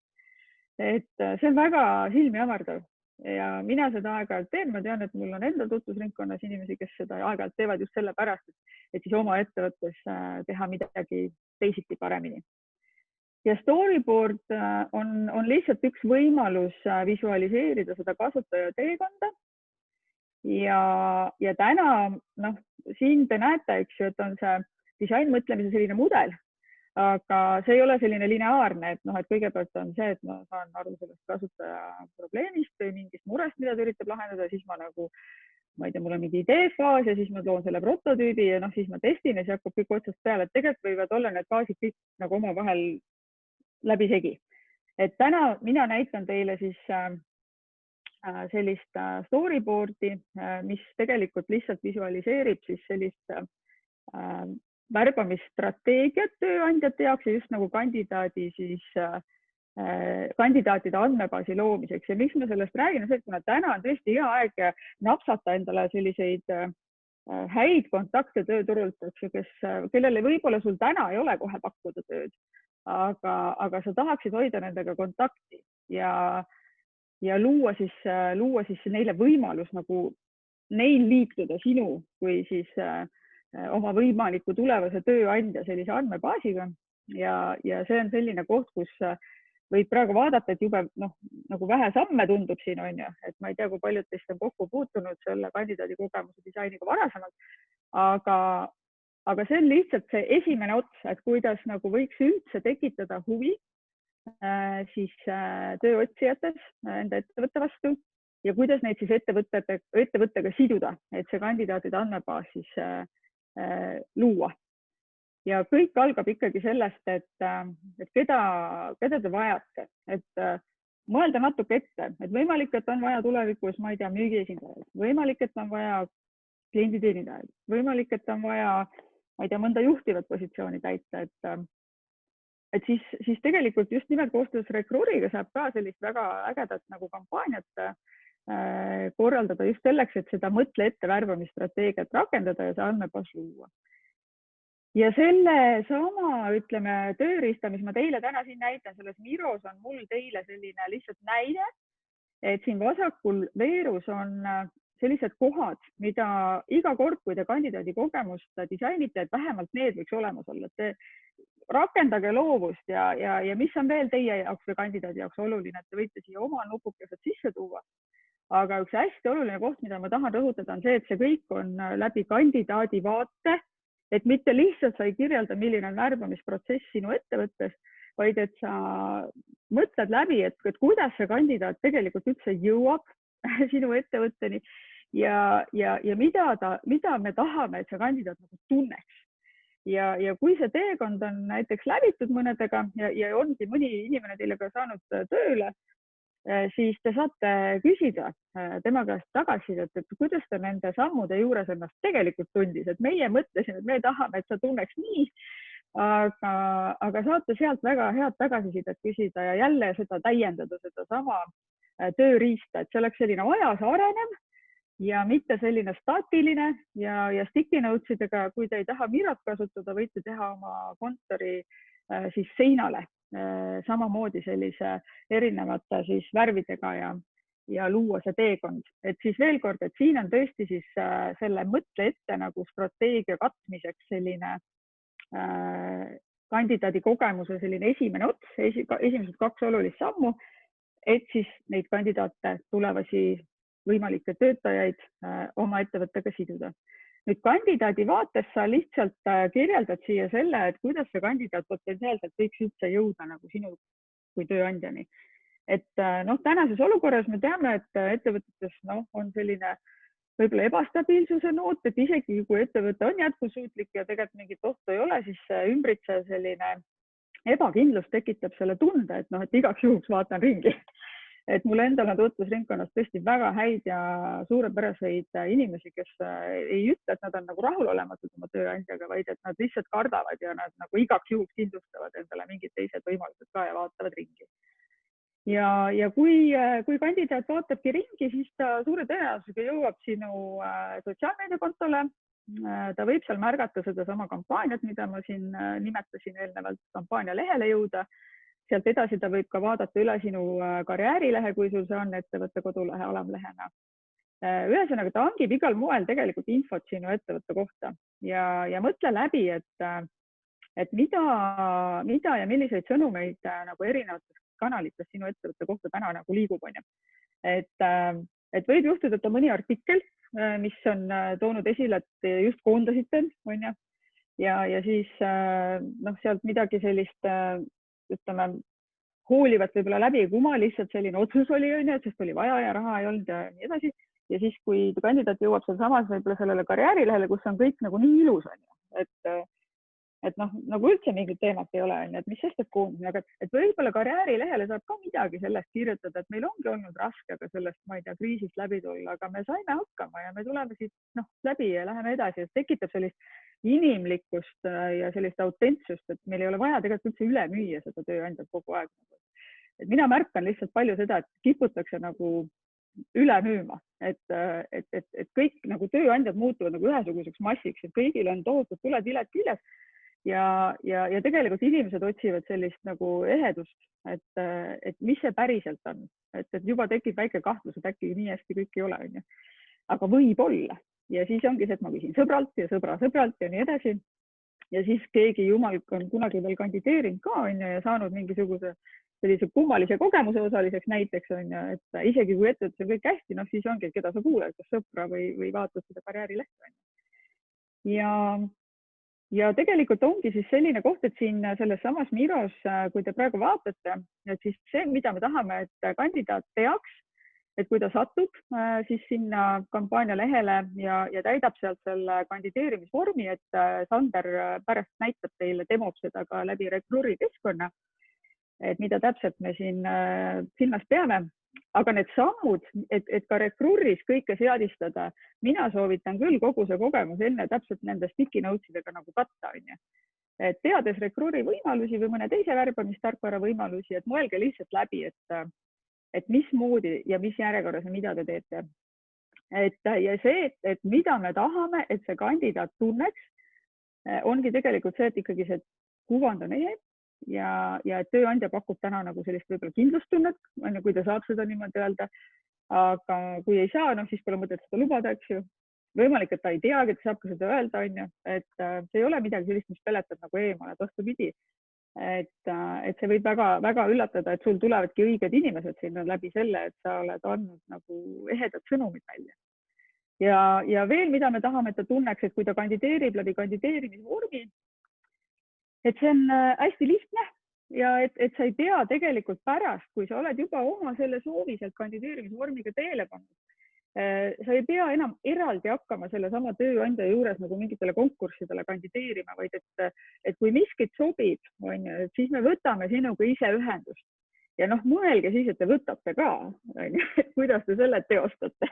Et see on väga silmi avardav ja mina seda aeg-ajalt teen, ma tean, et mul on enda tutvusringkonnas inimesi, kes seda aeg-ajalt teevad just sellepärast, et siis oma ettevõttes teha midagi teisiti paremini. Ja storyboard on lihtsalt üks võimalus visualiseerida seda kasutaja teekonda. Ja täna, siin te näete, eks ju, et on see disainmõtlemise selline mudel, aga see ei ole selline lineaarne, et kõigepealt on see, et ma saan aru sellest kasutaja probleemist või mingist murest, mida ta üritab lahendada, siis ma nagu, ma ei tea, mul on mingi ideefaas ja siis ma toon selle prototüübi ja siis ma testin ja see hakkab kõik otsast peale, et tegelikult võivad olla need faasid kõik nagu omavahel läbi segi. Et täna mina näitan teile siis sellist storyboardi, mis tegelikult lihtsalt visualiseerib siis sellist värbamisstrateegiat tööandjate jaoks ja just nagu kandidaatide andmebaasi loomiseks. Ja miks ma sellest räägin, see, et kuna täna on tõesti hea aeg napsata endale selliseid häid kontakte tööturult, kellele võib-olla sul täna ei ole kohe pakkuda tööd, aga sa tahaksid hoida nendega kontakti ja luua siis neile võimalus nagu neil liituda sinu kui siis oma võimaliku tulevase tööandja sellise andmebaasiga ja see on selline koht, kus võib praegu vaadata, et jube nagu vähe samme tundub siin on ju, et ma ei tea, kui paljud teist on kokku puutunud selle kandidaadi kogemuse disainiga varasemalt, aga see on lihtsalt see esimene ots, et kuidas nagu võiks üldse tekitada huvi siis tööotsijates enda ettevõtte vastu ja kuidas neid siis ettevõttega siduda, et see kandidaatide andmebaas siis luua. Ja kõik algab ikkagi sellest, et keda te vajate, et mõelda natuke ette, et võimalik, et on vaja tulevikus, ma ei tea, müügiesindajaid, võimalik, et on vaja klienditeenindajaid, võimalik, et on vaja, ma ei tea, mõnda juhtivat positsiooni täita, et siis tegelikult just nimelt koostöös Recruuriga saab ka sellist väga ägedat nagu kampaaniat korraldada just selleks, et seda mõtle ette värbamisstrateegiat rakendada ja see andmebaas luua. Ja selle sama, ütleme, tööriista, mis ma teile täna siin näitan, selles Miros on mul teile selline lihtsalt näide, et siin vasakul veerus on sellised kohad, mida iga kord, kui te kandidaadi kogemust disainite, et vähemalt need võiks olemas olla. Rakendage loovust ja mis on veel teie jaoks või kandidaadi jaoks oluline, et te võite siia oma nupukesed sisse tuua. Aga üks hästi oluline koht, mida ma tahan rõhutada, on see, et see kõik on läbi kandidaadi vaate, et mitte lihtsalt sa ei kirjelda, milline on värbamisprotsess sinu ettevõttes, vaid et sa mõtled läbi, et kuidas see kandidaat tegelikult üldse jõuab sinu ettevõtteni ja mida me tahame, et see kandidaat nagu tunneks. Ja kui see teekond on näiteks läbitud mõnedega ja ongi mõni inimene teile ka saanud tööle, siis te saate küsida tema käest tagasisidet, et kuidas ta nende sammude juures ennast tegelikult tundis, et meie mõtlesime, et me tahame, et ta tunneks nii, aga saate sealt väga head tagasisidet küsida ja jälle seda täiendada, seda sama tööriista, et see oleks selline ajas arenev ja mitte selline staatiline ja sticky notes'idega, kui te ei taha Mirot kasutada, võite teha oma kontori siis seinale samamoodi sellise erinevate siis värvidega ja luua see teekond. Et siis veel kord, et siin on tõesti siis selle mõtle ette nagu strateegia katmiseks selline kandidaadi kogemuse selline esimene ots, esimesed 2 olulist sammu, et siis neid kandidaate tulevasi võimalikke töötajaid oma ettevõttega siduda. Nüüd kandidaadi vaates sa lihtsalt kirjeldad siia selle, et kuidas see kandidaat potentsiaalselt võiks üldse jõuda nagu sinu kui tööandjani. Et tänases olukorras me teame, et ettevõtetes on selline võib-olla ebastabiilsuse noot, et isegi kui ettevõte on jätkusuutlik ja tegelikult mingit ohtu ei ole, siis ümbritsev selline ebakindlus tekitab selle tunde, et igaks juhuks vaatan ringi. Et mul endal on tutvusringkonnas tõesti väga häid ja suurepäraseid inimesi, kes ei ütle, et nad on nagu rahulolematud oma tööandjaga, vaid et nad lihtsalt kardavad ja nad nagu igaks juhuks kindlustavad endale mingid teised võimalused ka ja vaatavad ringi. Ja kui kandidaat vaatabki ringi, siis ta suure tõenäosusega jõuab sinu sotsiaalmeediakontole. Ta võib seal märgata sedasama kampaaniat, mida ma siin nimetasin eelnevalt, kampaania lehele jõuda. Sealt edasi ta võib ka vaadata üle sinu karjäärilehe, kui sul see on ettevõtte kodulehe alamlehena. Ühesõnaga, ta hangib igal moel tegelikult infot sinu ettevõtte kohta ja mõtle läbi, et mida ja milliseid sõnumeid nagu erinevates kanalites sinu ettevõtte kohta täna nagu liigub. Et võib juhtuda, et on mõni artikkel, mis on toonud esile, et just koondasite, ja siis sealt midagi sellist ütleme, hoolivat võib-olla läbi ei kuma, lihtsalt selline otsus oli, sest oli vaja ja raha ei olnud ja nii edasi. Ja siis, kui kandidaat jõuab seal samas võib-olla sellele karjäärilehele, kus on kõik nagu nii ilus, et nagu üldse mingit teemat ei ole, et mis sest, et koondamine, aga et võib-olla karjäärilehele saab ka midagi sellest kirjutada, et meil ongi olnud raske ka sellest, ma ei tea, kriisist läbi tulla, aga me saime hakkama ja me tuleme siit läbi ja läheme edasi, et tekitab sellist inimlikkust ja sellist autentsust, et meil ei ole vaja tegelikult üldse üle müüa seda tööandjat kogu aeg. Et mina märkan lihtsalt palju seda, et kiputakse nagu üle müüma, et kõik nagu tööandjad muutuvad nagu ühesuguseks massiks, et kõigil on tohutud tuletilled küljes ja tegelikult inimesed otsivad sellist nagu ehedust, et mis see päriselt on, et juba tekib väike kahtlus, et äkki nii hästi kõik ei ole, aga võib olla. Ja siis ongi see, et ma küsin sõbralt ja sõbralt ja nii edasi. Ja siis keegi jumal on kunagi veel kandideerinud ka ja saanud mingisuguse sellise kummalise kogemuse osaliseks näiteks, et isegi kui ettevõttes on kõik hästi, siis ongi, keda sa kuuled, kas sõpra või vaatad seda karjäärilehte. Ja tegelikult ongi siis selline koht, et siin selles samas Miros, kui te praegu vaatate, et siis see, mida me tahame, et kandidaat teaks, et kui ta satub siis sinna kampaania lehele ja täidab sealt selle kandideerimisvormi, et Sander pärast näitab teile, demob seda ka läbi Recruuri keskkonna, et mida täpselt me siin silmas peame. Aga need sammud, et ka Recruuris kõike seadistada, mina soovitan küll kogu see kogemus enne täpselt nende sticky notes'idega nagu katta. Et teades Recruuri võimalusi või mõne teise värbamistarkvara võimalusi, et mõelge lihtsalt läbi, et mismoodi ja mis järjekorras ja mida te teete. Ja see, et mida me tahame, et see kandidaat tunneks, ongi tegelikult see, et ikkagi see kuvand on ehe ja tööandja pakub täna nagu sellist võib-olla kindlustunnet, kui ta saab seda niimoodi öelda. Aga kui ei saa, siis pole mõtet seda lubada, eks ju. Võimalik, et ta ei teagi, et saab ka seda öelda, et see ei ole midagi sellist, mis peletab nagu eemale, vastupidi. Et see võib väga üllatada, et sul tulevadki õiged inimesed sinna läbi selle, et sa oled andnud nagu ehedad sõnumid välja. Ja veel, mida me tahame, et ta tunneks, et kui ta kandideerib läbi kandideerimisvormi, et see on hästi lihtne ja et sa ei pea tegelikult pärast, kui sa oled juba oma selle soovi sealt kandideerimisvormiga teele pannud, sa ei pea enam eraldi hakkama selle sama tööandja juures nagu mingitele konkurssidele kandideerima, vaid et kui miskit sobib, siis me võtame sinuga ise ühendust ja noh, mõelge siis, et te võtate ka, kuidas te selle teostate.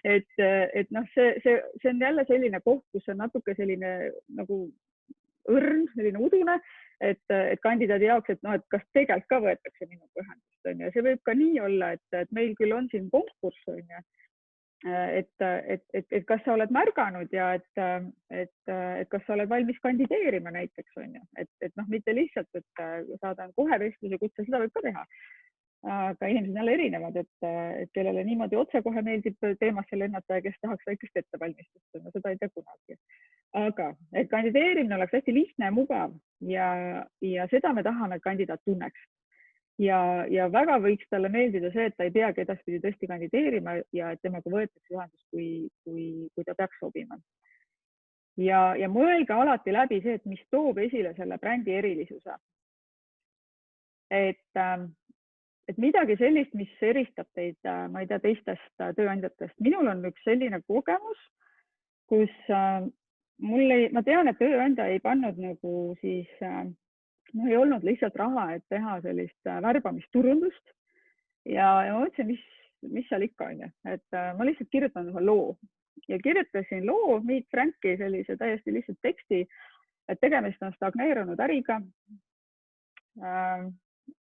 et noh, see on jälle selline koht, kus on natuke selline nagu õrn, selline udune, et kandidaadi jaoks, et noh, et kas tegelikult ka võetakse minuga ühendust, on ju, ja see võib ka nii olla, et meil küll on siin konkurss, on ju, et kas sa oled märganud ja et kas sa oled valmis kandideerima näiteks, on ju, et noh, mitte lihtsalt, et saadan kohe vestluse kutse, seda võib ka teha. Aga inimesed on jälle erinevad, et kellele niimoodi otsekohe meeldib teemasse lennata ja kes tahaks väikest ettevalmistust, seda ei tea kunagi. Aga et kandideerimine oleks hästi lihtne ja mugav ja seda me tahame, et kandidaat tunneks. Ja väga võiks talle meeldida see, et ta ei peagi edaspidi tõesti kandideerima ja et temaga võetakse ühendust, kui ta peaks sobima. Ja mõelge alati läbi see, et mis toob esile selle brändi erilisuse. Et midagi sellist, mis eristab teid, ma ei tea, teistest tööandjatest. Minul on üks selline kogemus, kus ma tean, et tööandja ei pannud nagu siis, ei olnud lihtsalt raha, et teha sellist värbamisturundust ja ma mõtlesin, mis seal ikka on, et ma lihtsalt kirjutan ühe loo ja kirjutasin loo Meet Franki sellise täiesti lihtsalt teksti, et tegemist on stagneerunud äriga.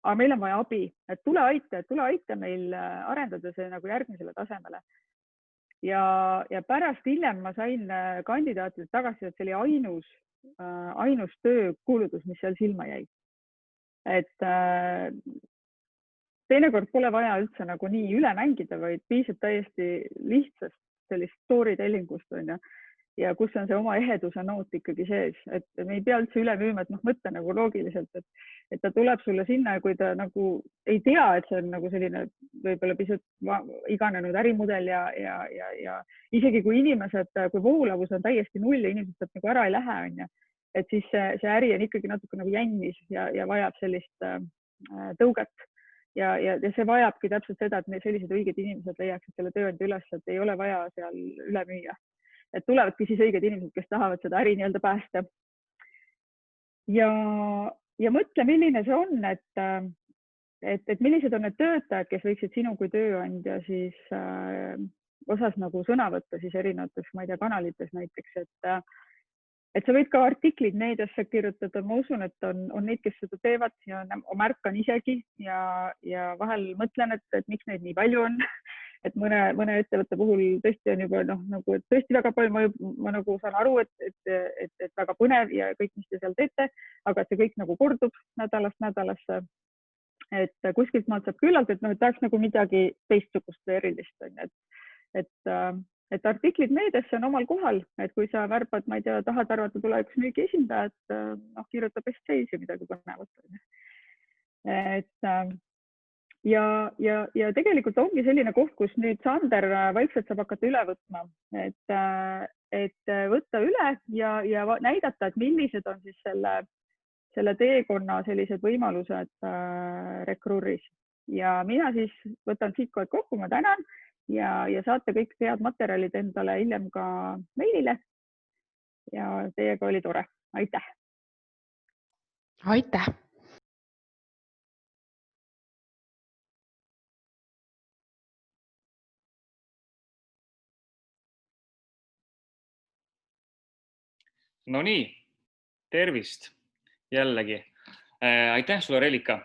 Aga meil on vaja abi, et tule aita meil arendada see nagu järgmisele tasemele. Ja pärast hiljem ma sain kandidaatidelt tagasi, et see oli ainus töökuulutus, mis seal silma jäi. Et teinekord pole vaja üldse nagu nii üle mängida, vaid piisab täiesti lihtsast sellist storytellingust, on ju. Ja kus on see oma eheduse noot ikkagi sees, et me ei pea üldse üle müüma, et mõtle nagu loogiliselt, et ta tuleb sulle sinna ja kui ta nagu ei tea, et see on nagu selline võib-olla pisut iganenud ärimudel ja isegi kui inimesed, kui voolavus on täiesti null ja inimesed sealt nagu ära ei lähe, on ju, et siis see äri on ikkagi natuke nagu jännis ja vajab sellist tõuget ja see vajabki täpselt seda, et sellised õiged inimesed leiaksid selle tööandja üles, et ei ole vaja seal üle müüa. Et tulevadki siis õiged inimesed, kes tahavad seda äri nii-öelda päästa. Ja mõtle, milline see on, et millised on need töötajad, kes võiksid sinu kui tööandja siis osas nagu sõna võtta siis erinevates, ma ei tea, kanalites näiteks, et sa võid ka artiklid meediasse kirjutada. Ma usun, et on neid, kes seda teevad ja märkan isegi ja vahel mõtlen, et miks neid nii palju on. Et mõne ettevõtte puhul tõesti on juba nagu, et tõesti väga palju, ma nagu saan aru, et väga põnev ja kõik, mis te seal teete, aga see kõik nagu kordub nädalast nädalasse. Et kuskilt maalt saab küllalt, et tahaks nagu midagi teistsugust või erilist. Et artiklid meediasse on omal kohal, et kui sa värbad, ma ei tea, tahad arvata tulevikus müügi esindaja, et kirjuta best seis ja midagi põnevat. Ja tegelikult ongi selline koht, kus nüüd Sander vaikselt saab hakata üle võtma, et võtta üle ja näidata, et millised on siis selle teekonna sellised võimalused Recruitis. Ja mina siis võtan siit kohe kokku, ma tänan ja saate kõik head materjalid endale hiljem ka meilile. Ja teiega oli tore. Aitäh! Aitäh! No nii, tervist jällegi. Aitäh sulle, Reelika.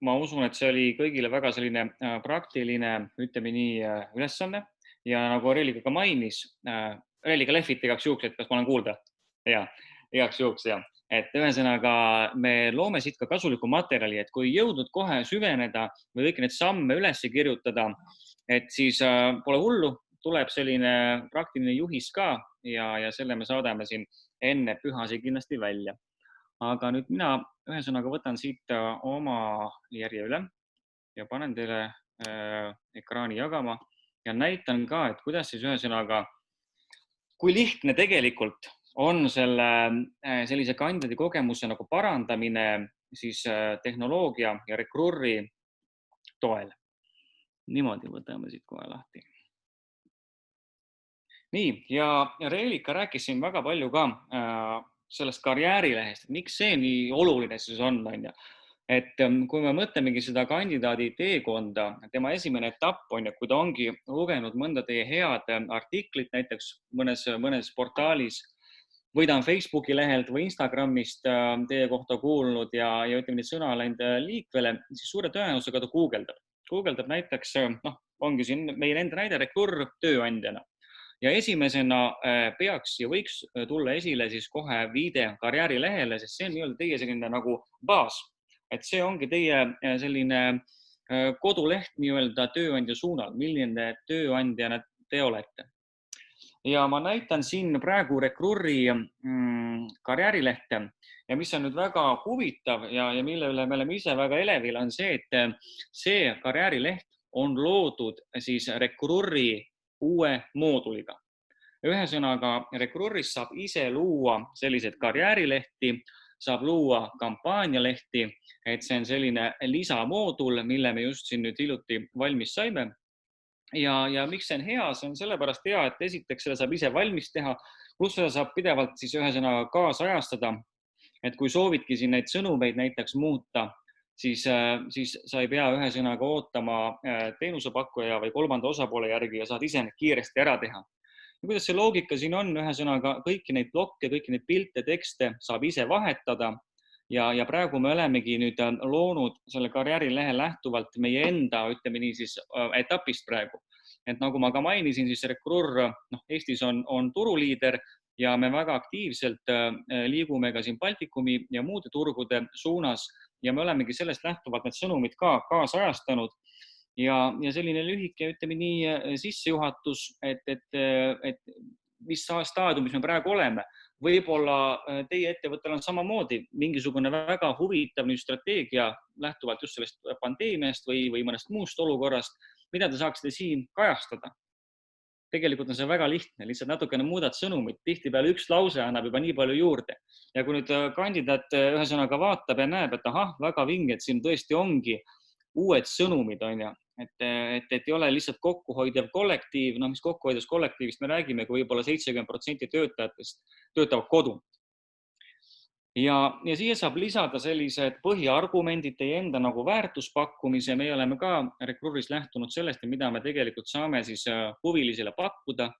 Ma usun, et see oli kõigile väga selline praktiline, ütleme nii, ülesanne ja nagu Reelika ka mainis, Reelika lehvite igaks juhuks, et kas ma olen kuulda? Ja, igaks juhuks, ja. Et ühesõnaga me loome siit ka kasulikku materjali, et kui jõudnud kohe süveneda või kõiki need samme üles kirjutada, et siis pole hullu, tuleb selline praktiline juhis ka ja selle me saadame siin enne pühasid kindlasti välja. Aga nüüd mina ühesõnaga võtan siit oma järje üle ja panen teile ekraani jagama ja näitan ka, et kuidas siis ühesõnaga, kui lihtne tegelikult on sellise kandidaadi kogemuse nagu parandamine siis tehnoloogia ja Recruiti toel. Niimoodi võtame siit kohe lahti. Nii, ja Reelika rääkis siin väga palju ka sellest karjäärilehest, et miks see nii oluline siis on, et kui me mõtlemegi seda kandidaadi teekonda, tema esimene etapp on, et kui ta ongi lugenud mõnda teie head artiklit näiteks mõnes portaalis või ta on Facebooki lehelt või Instagramist teie kohta kuulnud ja ütleme, sõna läinud liikvele, siis suure tõenäosusega ta guugeldab näiteks, ongi siin meie enda näide Recruiter tööandjana. Ja esimesena peaks ja võiks tulla esile siis kohe viide karjäärilehele, sest see on nii-öelda teie selline nagu baas. Et see ongi teie selline koduleht nii-öelda tööandja suunal, milline tööandjana te olete. Ja ma näitan siin praegu Recruiteri karjäärilehte ja mis on nüüd väga huvitav ja mille üle me oleme ise väga elevil, on see, et see karjäärileht on loodud siis Recruiteri uue mooduliga. Ühesõnaga, Recruiteris saab ise luua selliseid karjäärilehti, saab luua kampaanialehti, et see on selline lisamoodul, mille me just siin nüüd hiljuti valmis saime. Ja miks see on hea? See on sellepärast hea, et esiteks seda saab ise valmis teha, pluss seda saab pidevalt siis ühesõnaga kaasajastada. Et kui soovidki siin neid sõnumeid näiteks muuta, siis sa ei pea ühesõnaga ootama teenusepakkuja või kolmanda osapoole järgi ja saad ise need kiiresti ära teha. Ja kuidas see loogika siin on? Ühesõnaga kõiki neid blokke, kõiki neid pilte, tekste saab ise vahetada ja praegu me olemegi nüüd loonud selle karjäärilehe lähtuvalt meie enda, ütleme nii siis etapist praegu. Et nagu ma ka mainisin, siis Recruiter Eestis on turuliider ja me väga aktiivselt liigume ka siin Baltikumi ja muude turgude suunas ja me olemegi sellest lähtuvalt need sõnumid ka kaasajastanud. Ja selline lühike, ütleme nii, sissejuhatus, et mis staadiumis me praegu oleme. Võib-olla teie ettevõttel on samamoodi mingisugune väga huvitav strateegia lähtuvalt just sellest pandeemiast või mõnest muust olukorrast, mida te saaksite siin kajastada. Tegelikult on see väga lihtne, lihtsalt natukene muudad sõnumit. Tihtipeale üks lause annab juba nii palju juurde. Ja kui nüüd kandidaat ühesõnaga vaatab ja näeb, et väga vinge, et siin tõesti ongi uued sõnumid, on ju. Et ei ole lihtsalt kokkuhoidev kollektiiv, mis kokkuhoidevast kollektiivist me räägime, kui võib-olla 70% töötajatest töötavad kodunt. Ja siia saab lisada sellised põhiargumendid teie enda nagu väärtuspakkumise. Me oleme ka Recruiteris lähtunud sellest, mida me tegelikult saame siis huvilisele pakkuda.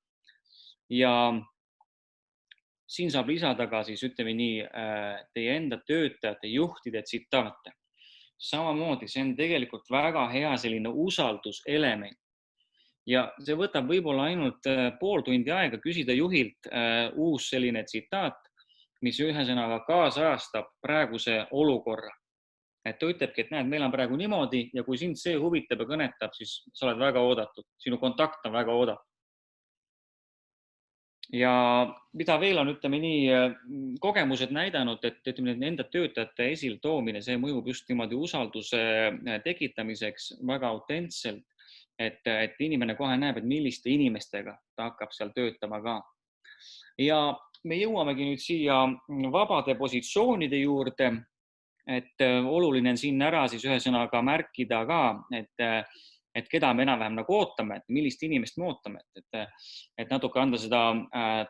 Ja siin saab lisada ka siis, ütleme nii, teie enda töötajate juhtide tsitaate. Samamoodi, see on tegelikult väga hea selline usalduselement. Ja see võtab võib-olla ainult pool tundi aega küsida juhilt uus selline tsitaat, mis ühesõnaga kaasajastab praeguse olukorra. Et ta ütlebki, et näed, meil on praegu niimoodi ja kui sind see huvitab ja kõnetab, siis sa oled väga oodatud. Sinu kontakt on väga oodatud. Ja mida veel on, ütleme nii, kogemused näidanud, et ütleme, enda töötajate esiltoomine, see mõjub just niimoodi usalduse tekitamiseks väga autentselt, et inimene kohe näeb, et milliste inimestega ta hakkab seal töötama ka. Ja me jõuamegi nüüd siia vabade positsioonide juurde, et oluline on siin ära siis ühesõnaga märkida ka, et keda me enam-vähem nagu ootame, et millist inimest me ootame, et natuke anda seda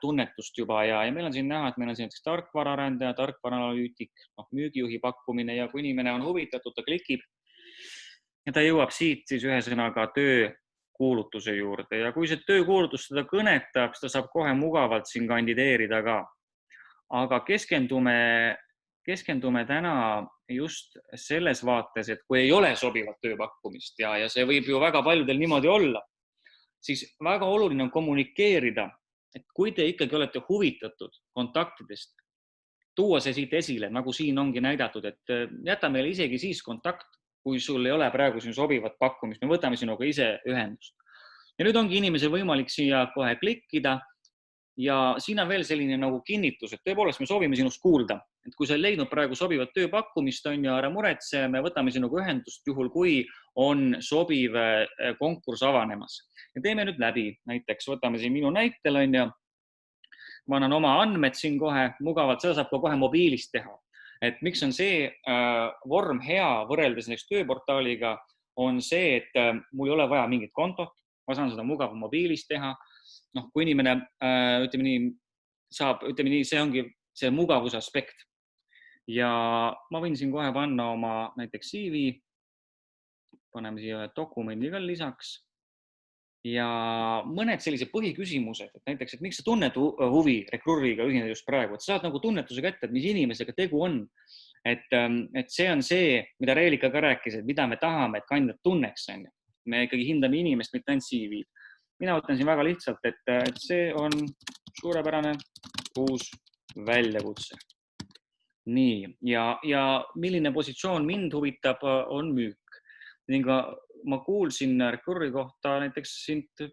tunnetust juba ja meil on siin näha, et meil on siin tarkvaraarendaja, tarkvaraanalüütik, müügijuhi pakkumine ja kui inimene on huvitatud, ta klikib ja ta jõuab siit siis ühesõnaga töökuulutuse juurde ja kui see töökuulutus seda kõnetab, siis ta saab kohe mugavalt siin kandideerida ka. Aga keskendume täna just selles vaates, et kui ei ole sobivat tööpakkumist ja see võib ju väga paljudel niimoodi olla, siis väga oluline on kommunikeerida, et kui te ikkagi olete huvitatud kontaktidest, tuua see siit esile, nagu siin ongi näidatud, et jäta meile isegi siis kontakt, kui sul ei ole praegu siin sobivat pakkumist, me võtame sinuga ise ühendust. Ja nüüd ongi inimesel võimalik siia kohe klikkida ja siin on veel selline nagu kinnitus, et tõepoolest me soovime sinust kuulda, et kui sa ei leidnud praegu sobivat tööpakkumist, on ja ära muretse, me võtame sinuga ühendust juhul, kui on sobiv konkurss avanemas. Ja teeme nüüd läbi, näiteks võtame siin minu näitel, on ja ma annan oma andmed siin kohe mugavalt, seda saab ka kohe mobiilist teha. Et miks on see vorm hea võrreldes näiteks tööportaaliga, on see, et mul ei ole vaja mingit kontot, ma saan seda mugava mobiilist teha. Kui inimene, ütleme nii, see ongi see mugavuse aspekt. ja ma võin siin kohe panna oma näiteks CV, paneme siia dokumendi ka lisaks ja mõned sellised põhiküsimused, et näiteks, et miks sa tunned huvi Recruiteriga ühineda just praegu, et sa saad nagu tunnetuse kätte, et mis inimesega tegu on. Et see on see, mida Reelika ka rääkis, et mida me tahame, et kandidaat tunneks. Me ikkagi hindame inimest, mitte ainult CV-d. Mina ütlen siin väga lihtsalt, et see on suurepärane uus väljakutse. Nii, ja milline positsioon mind huvitab, on müük. Ning ma kuulsin Recruiteri kohta näiteks sind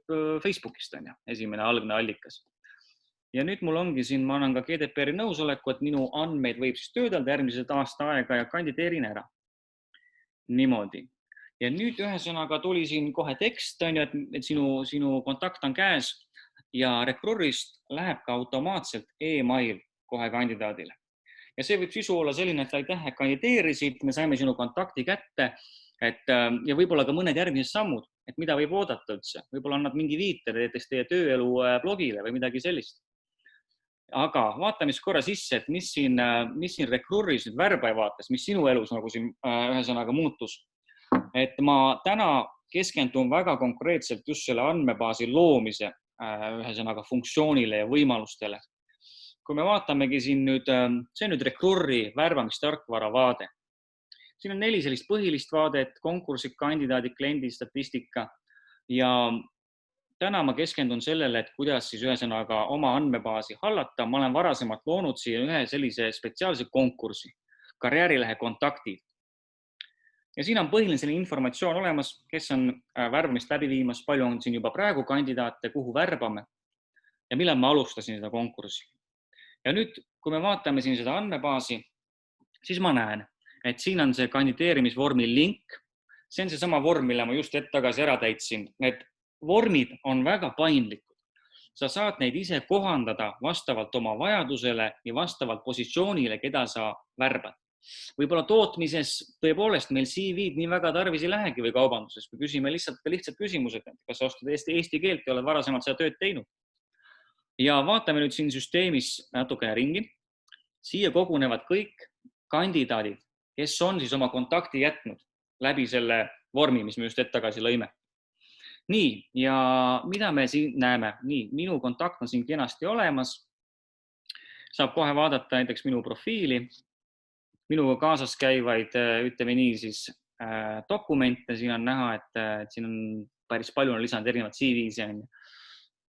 Facebookist, on ju, esimene algne allikas. Ja nüüd mul ongi siin, ma annan ka GDPR-i nõusoleku, et minu andmeid võib siis töödelda järgmised aasta aega ja kandideerin ära. Niimoodi. Ja nüüd ühesõnaga tuli siin kohe tekst, on ju, et sinu kontakt on käes ja Recruiterist läheb ka automaatselt e-mail kohe kandidaadile. Ja see võib sisu olla selline, et aitäh, et kandideerisid, me saime sinu kontakti kätte, ja võib-olla ka mõned järgmised sammud, et mida võib oodata üldse. Võib-olla annad mingi viite näiteks teie tööelu blogile või midagi sellist. Aga vaatame siis korra sisse, et mis siin Recruiteris nüüd värbaja vaates, mis sinu elus nagu siin ühesõnaga muutus. Et ma täna keskendun väga konkreetselt just selle andmebaasi loomise ühesõnaga funktsioonile ja võimalustele. Kui me vaatamegi siin nüüd, see on nüüd Recruiteri värbamistarkvara vaade. Siin on 4 sellist põhilist vaadet, konkursid, kandidaadid, kliendi statistika ja täna ma keskendun sellele, et kuidas siis ühesõnaga oma andmebaasi hallata. Ma olen varasemalt loonud siia ühe sellise spetsiaalse konkursi, karjäärilehe kontaktid. Ja siin on põhiline selline informatsioon olemas, kes on värbamist läbi viimas, palju on siin juba praegu kandidaate, kuhu värbame ja millal ma alustasin seda konkursi. Ja nüüd, kui me vaatame siin seda andmebaasi, siis ma näen, et siin on see kandideerimisvormi link. See on see sama vorm, mille ma just hetk tagasi ära täitsin. Need vormid on väga paindlikud. Sa saad neid ise kohandada vastavalt oma vajadusele ja vastavalt positsioonile, keda sa värbad. Võib-olla tootmises tõepoolest meil CV-d nii väga tarvis ei lähegi või kaubanduses. Me küsime lihtsalt küsimused, kas sa oskad eesti keelt ja oled varasemalt seda tööd teinud. Ja vaatame nüüd siin süsteemis natukene ringi. Siia kogunevad kõik kandidaadid, kes on siis oma kontakti jätnud läbi selle vormi, mis me just hetk tagasi lõime. Nii, ja mida me siin näeme? Nii, minu kontakt on siin kenasti olemas. Saab kohe vaadata näiteks minu profiili, minuga kaasas käivaid, ütleme nii siis dokumente. Siin on näha, et siin on päris palju lisanud erinevad CV-si.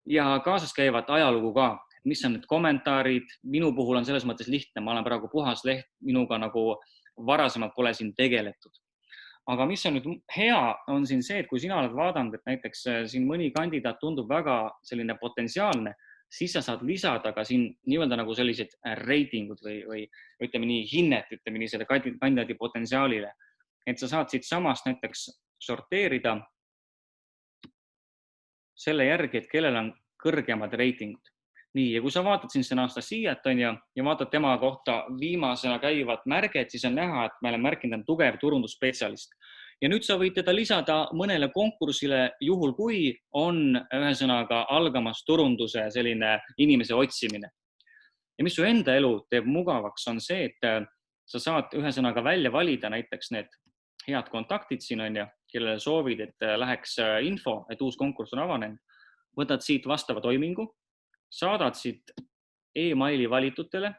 Ja kaasas käivad ajalugu ka, mis on need kommentaarid. Minu puhul on selles mõttes lihtne, ma olen praegu puhas leht, minuga nagu varasemalt pole siin tegeletud. Aga mis on nüüd hea, on siin see, et kui sina oled vaadanud, et näiteks siin mõni kandidaat tundub väga selline potentsiaalne, siis sa saad lisada ka siin nii-öelda nagu sellised reitingud või ütleme nii hinnet, ütleme nii selle kandidaadi potentsiaalile. Et sa saad siit samast näiteks sorteerida selle järgi, et kellel on kõrgemad reitingud. Nii, ja kui sa vaatad siin see Anastasiat ja vaatad tema kohta viimasena käivat märget, siis on näha, et me oleme märkinud tugev turundusspetsialist. Ja nüüd sa võid teda lisada mõnele konkursile juhul, kui on ühesõnaga algamas turunduse selline inimese otsimine. Ja mis su enda elu teeb mugavaks, on see, et sa saad ühesõnaga välja valida näiteks need head kontaktid siin on ja kellele soovid, et läheks info, et uus konkurss on avanenud. Võtad siit vastava toimingu, saadad siit e-maili valitutele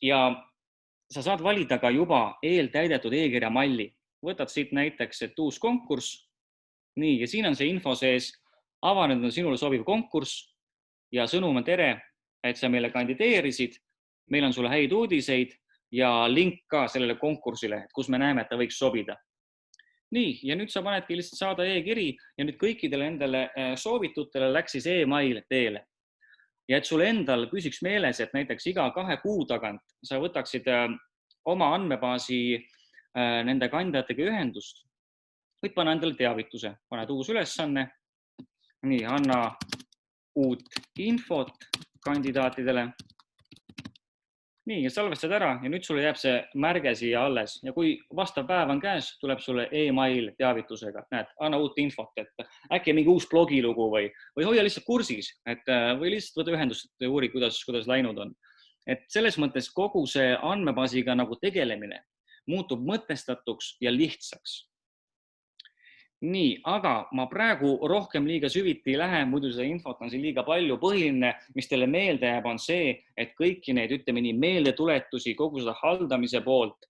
ja sa saad valida ka juba eeltäidetud e-kirja malli. Võtad siit näiteks, et uus konkurss. Nii, ja siin on see info sees. Avanenud on sinule sobiv konkurss ja sõnum on tere, et sa meile kandideerisid. Meil on sulle häid uudiseid ja link ka sellele konkursile, kus me näeme, et ta võiks sobida. Nii, ja nüüd sa panedki lihtsalt saada e-kiri ja nüüd kõikidele endale soovitutele läks siis e-mail teele. Ja et sul endal püsiks meeles, et näiteks iga 2 kuu tagant sa võtaksid oma andmebaasi nende kandidaatega ühendust, võid panna endale teavituse, paned uus ülesanne, nii, anna uut infot kandidaatidele. Nii, ja salvestad ära ja nüüd sulle jääb see märge siia alles ja kui vastav päev on käes, tuleb sulle e-mail teavitusega. Näed, anna uut infot, et äkki mingi uus blogilugu või hoia lihtsalt kursis, või lihtsalt võta ühendust ja uuri, kuidas läinud on. et selles mõttes kogu see andmebaasiga nagu tegelemine muutub mõtestatuks ja lihtsaks. Nii, aga ma praegu rohkem liiga süviti ei lähe, muidu seda infot on siin liiga palju. Põhiline, mis teile meelde jääb, on see, et kõiki neid, ütleme nii, meeldetuletusi kogu seda haldamise poolt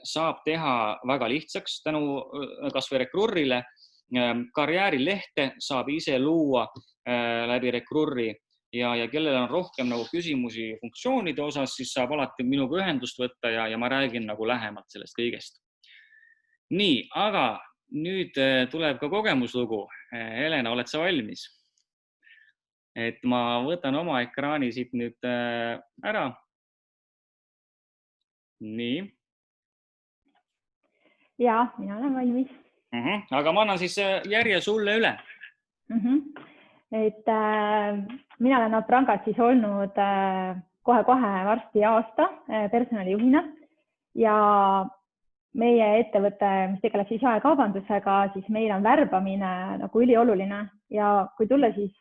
saab teha väga lihtsaks tänu kas või Recruiterile. Karjäärilehte saab ise luua läbi Recruiteri ja kellel on rohkem nagu küsimusi funktsioonide osas, siis saab alati minuga ühendust võtta ja ma räägin nagu lähemalt sellest kõigest. Nii, aga nüüd tuleb ka kogemuslugu. Helena, oled sa valmis? Et ma võtan oma ekraani siit nüüd ära. Nii. Ja, mina olen valmis. Aga ma annan siis järje sulle üle. Et mina olen Aprangas siis olnud kohe varsti aasta personalijuhina ja meie ettevõte, mis tegeleb siis jaekaubandusega, siis meil on värbamine nagu ülioluline ja kui tulla siis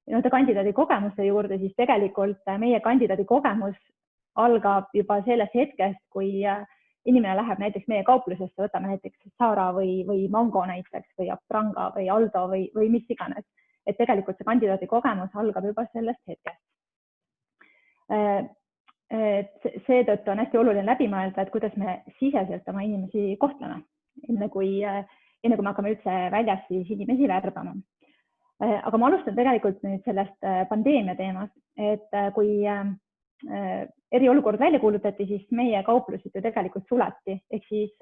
kandidaadi kogemuste juurde, siis tegelikult meie kandidaadi kogemus algab juba sellest hetkest, kui inimene läheb näiteks meie kauplusesse, võtame näiteks Zara või Mango näiteks või Apranga või Aldo või mis iganes. Et tegelikult see kandidaadi kogemus algab juba sellest hetkest. Seetõttu on hästi oluline läbi mõelda, et kuidas me siseselt oma inimesi kohtleme, enne kui me hakkame üldse väljas siis inimesi värbama. Aga ma alustan tegelikult nüüd sellest pandeemia teemast, et kui eriolukord välja kuulutati, siis meie kauplusid ju tegelikult suleti. Ehk siis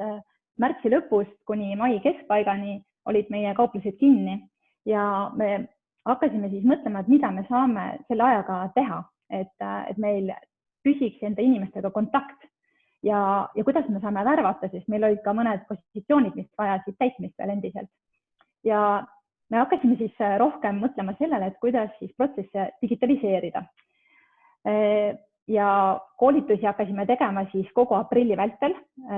märtsi lõpust kuni mai keskpaigani olid meie kauplusid kinni ja me hakkasime siis mõtlema, et mida me saame selle ajaga teha, et meil püsiks enda inimestega kontakt ja kuidas me saame värvata, sest meil olid ka mõned positsioonid, mis vajasid täitmist veel endiselt. Ja me hakkasime siis rohkem mõtlema sellele, et kuidas siis protsesse digitaliseerida. Ja koolitusi hakkasime tegema siis kogu aprilli vältel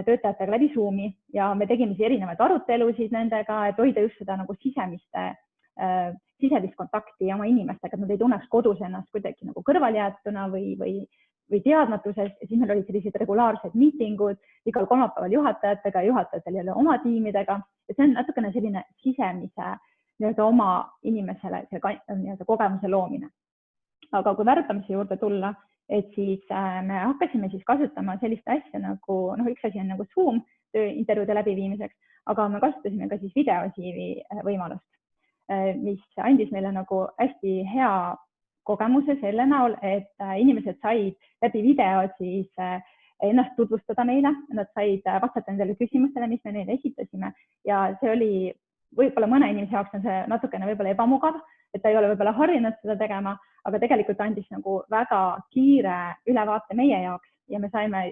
töötajatega läbi Zoomi ja me tegime siis erinevaid arutelusid nendega, et hoida just seda nagu sisemist kontakti oma inimestega, et nad ei tunneks kodus ennast kuidagi nagu kõrvaljäetuna või teadmatuses. Ja siis meil olid sellised regulaarsed miitingud igal kolmapäeval juhatajatega ja juhatajatel jälle oma tiimidega. Ja see on natukene selline sisemise oma inimesele kogemuse loomine. Aga kui värbamise juurde tulla, et siis me hakkasime siis kasutama sellist asja nagu, üks asi on nagu Zoom intervjuude läbiviimiseks, aga me kasutasime ka siis videosiivi võimalust, mis andis meile nagu hästi hea kogemuse selle näol, et inimesed said läbi video siis ennast tutvustada meile, nad said vastata nendele küsimustele, mis me neile esitasime ja see oli võib-olla mõne inimese jaoks on see natukene võib-olla ebamugav, et ta ei ole võib-olla harjunud seda tegema, aga tegelikult andis nagu väga kiire ülevaate meie jaoks ja me saime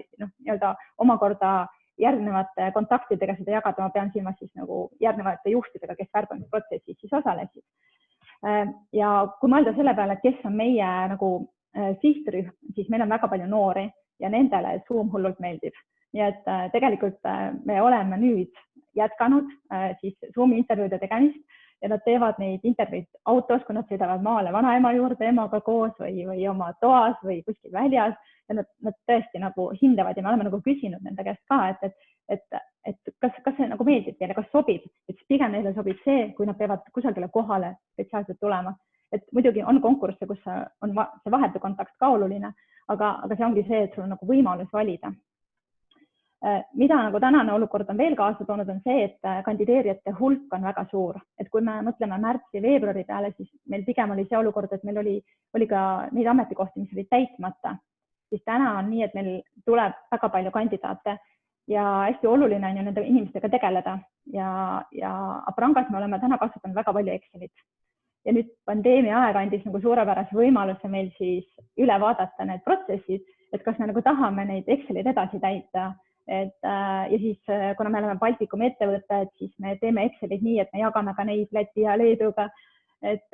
omakorda järgnevate kontaktidega seda jagada, ma pean silmas siis nagu järgnevate juhtidega, kes värbamisprotsessis siis osalesid. Ja kui mõelda selle peale, et kes on meie nagu sihtrühm, siis meil on väga palju noori ja nendele Zoom hullult meeldib. Nii et tegelikult me oleme nüüd jätkanud siis Zoomi intervjuude tegemist ja nad teevad neid intervjuud autos, kui nad sõidavad maale vanaema juurde emaga koos või oma toas või kuskil väljas ja nad tõesti nagu hindavad ja me oleme nagu küsinud nende käest ka, et kas see nagu meeldib teile, kas sobib, et pigem neile sobib see, kui nad peavad kusagile kohale spetsiaalselt tulema. Et muidugi on konkursse, kus on see vahetu kontakt ka oluline, aga see ongi see, et sul on nagu võimalus valida. Mida nagu tänane olukord on veel kaasa toonud, on see, et kandideerijate hulk on väga suur. Et kui me mõtleme märtsi-veebruari peale, siis meil pigem oli see olukord, et meil oli ka neid ametikohti, mis olid täitmata. Siis täna on nii, et meil tuleb väga palju kandidaate ja hästi oluline on ju nende inimestega tegeleda. Ja Aprangas me oleme täna kasutanud väga palju Excelit. Ja nüüd pandeemia aeg andis nagu suurepärase võimaluse meil siis üle vaadata need protsessid, et kas me nagu tahame neid Excelit edasi täita. Ja siis, kuna me oleme Baltikumi ettevõte, et siis me teeme Excelit nii, et me jagame ka neid Läti ja Leeduga. Et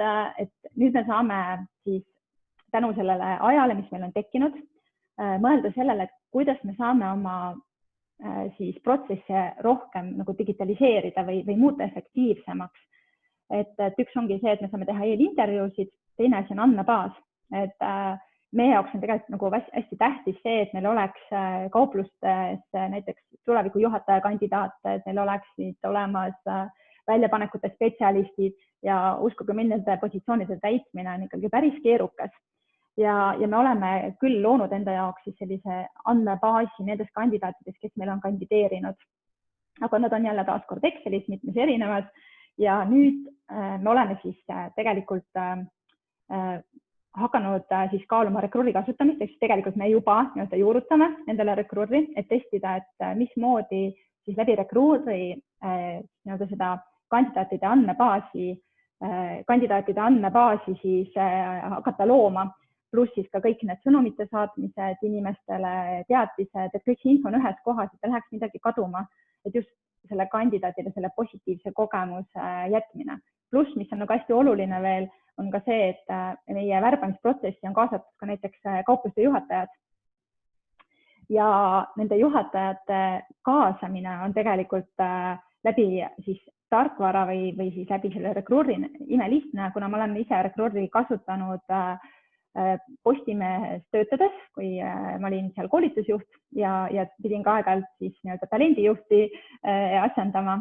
nüüd me saame siis tänu sellele ajale, mis meil on tekkinud, mõelda sellele, et kuidas me saame oma siis protsesse rohkem nagu digitaliseerida või muuta efektiivsemaks. Et üks ongi see, et me saame teha eelintervjuusid, teine asi on andmebaas. Et meie jaoks on tegelikult nagu hästi tähtis see, et meil oleks kauplustes näiteks tuleviku juhataja kandidaate, et neil oleksid olemas väljapanekute spetsialistid ja uskuge mind, nende positsioonide täitmine on ikkagi päris keerukas. Ja me oleme küll loonud enda jaoks siis sellise andmebaasi nendest kandidaatidest, kes meil on kandideerinud. Aga nad on jälle taaskord Excelis mitmes erinevad ja nüüd me oleme siis tegelikult hakanud siis kaaluma rekruuri kasutamist, eks tegelikult me juba juurutame nendele rekruuri, et testida, et mismoodi siis läbi rekruuri seda kandidaatide andmebaasi siis hakata looma, pluss siis ka kõik need sõnumite saatmised inimestele, teatised, et kõik see info on ühes kohas, et läheks midagi kaduma, et just selle kandidaatide selle positiivse kogemuse jätmine. Pluss, mis on nagu hästi oluline veel, on ka see, et meie värbamisprotsessi on kaasatud ka näiteks kaupluste juhatajad. Ja nende juhatajate kaasamine on tegelikult läbi siis tarkvara või siis läbi selle rekruuri imelihtne, kuna ma olen ise rekruuri kasutanud Postimehes töötades, kui ma olin seal koolitusjuht ja pidin ka aeg-ajalt siis talendijuhti asendama,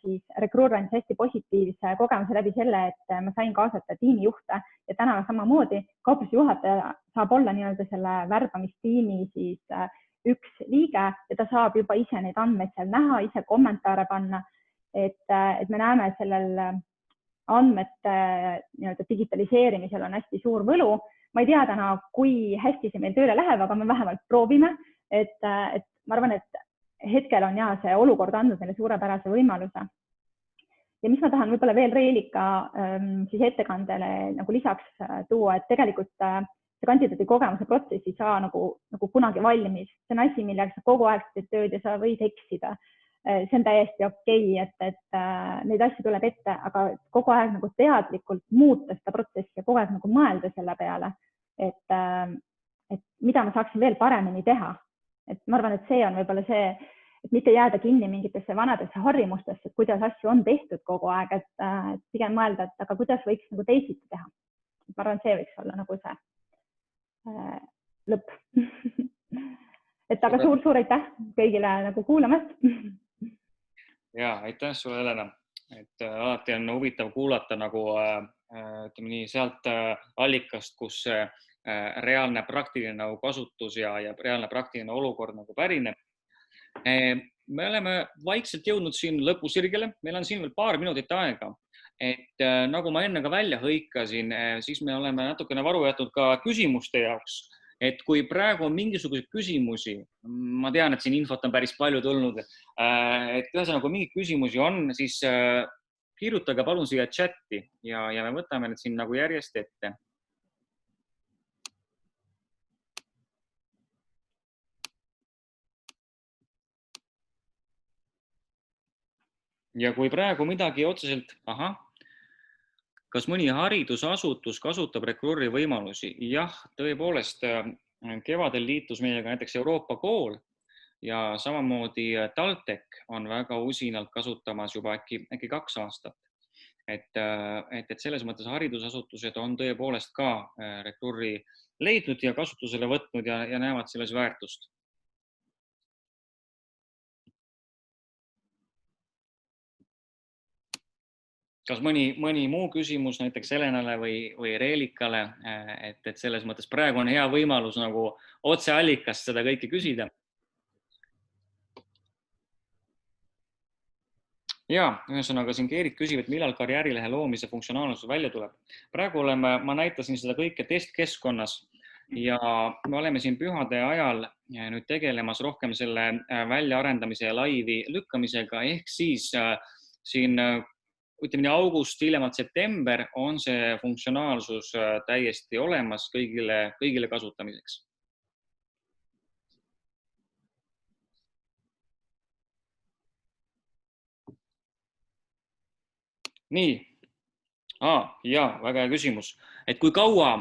siis rekruur on hästi positiivse kogemuse läbi selle, et ma sain kaasata tiimijuhte ja täna samamoodi kauplusjuhataja saab olla selle värbamistiimi siis üks liige ja ta saab juba ise neid andmeid seal näha, ise kommentaare panna, et me näeme sellel andmete digitaliseerimisel on hästi suur võlu. Ma ei tea täna, kui hästi see meil tööle läheb, aga me vähemalt proovime, et ma arvan, et hetkel on see olukord andnud meile suurepärase võimaluse. Ja mis ma tahan võib-olla veel Reelika siis ettekandele nagu lisaks tuua, et tegelikult see kandidaadi kogemuse protsess ei saa nagu kunagi valmis. See on asi, millega sa kogu aeg teed tööd ja sa võid eksida. See on täiesti okei, et neid asju tuleb ette, aga kogu aeg nagu teadlikult muuta seda protsessi ja kogu aeg nagu mõelda selle peale, et mida ma saaksin veel paremini teha. Et ma arvan, et see on võib-olla see, et mitte jääda kinni mingitesse vanadesse harjumustesse, et kuidas asju on tehtud kogu aeg, et pigem mõelda, et aga kuidas võiks nagu teisiti teha. Ma arvan, see võiks olla nagu see lõpp. Et aga suur aitäh kõigile nagu kuulamast. Ja, aitäh sulle, Helena. Et alati on huvitav kuulata nagu ütleme nii sealt allikast, kus reaalne praktiline nagu kasutus ja reaalne praktiline olukord nagu pärineb. Me oleme vaikselt jõudnud siin lõpusirgele, meil on siin veel paar minutit aega. Et nagu ma enne ka välja hõikasin, siis me oleme natukene varu jätnud ka küsimuste jaoks. Et kui praegu on mingisuguseid küsimusi, ma tean, et siin infot on päris palju tulnud, et ühesõnaga, kui mingeid küsimusi on, siis kirjutage palun siia chatti ja me võtame need siin nagu järjest ette. Ja kui praegu midagi otseselt, kas mõni haridusasutus kasutab rekruuri võimalusi? Jah, tõepoolest kevadel liitus meiega näiteks Euroopa kool ja samamoodi TalTech on väga usinalt kasutamas juba äkki 2 aastat. Et selles mõttes haridusasutused on tõepoolest ka rekruuri leidnud ja kasutusele võtnud ja näevad selles väärtust. Kas mõni muu küsimus näiteks Helenale või Reelikale, et selles mõttes praegu on hea võimalus nagu otseallikast seda kõike küsida. Ja, ühesõnaga siin Keerit küsib, et millal karjäärilehe loomise funktsionaalsus välja tuleb. Praegu ma näitasin seda kõike testkeskkonnas ja me oleme siin pühade ajal nüüd tegelemas rohkem selle väljaarendamise ja laivi lükkamisega, ehk siis siin ütleme nii august, hiljemalt september on see funktsionaalsus täiesti olemas kõigile kasutamiseks. Nii. Ja, väga hea küsimus. Et kui kaua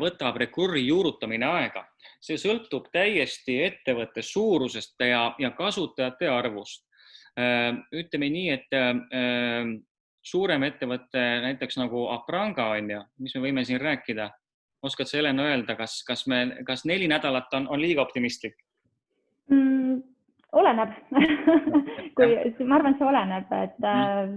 võtab rekruuri juurutamine aega? See sõltub täiesti ettevõtte suurusest ja kasutajate arvust. Ütleme nii, et suurem ettevõte, näiteks nagu Apranga on ja, mis me võime siin rääkida, Oskad sa Helena öelda, kas 4 nädalat on liiga optimistlik? Oleneb. Ma arvan, see oleneb, et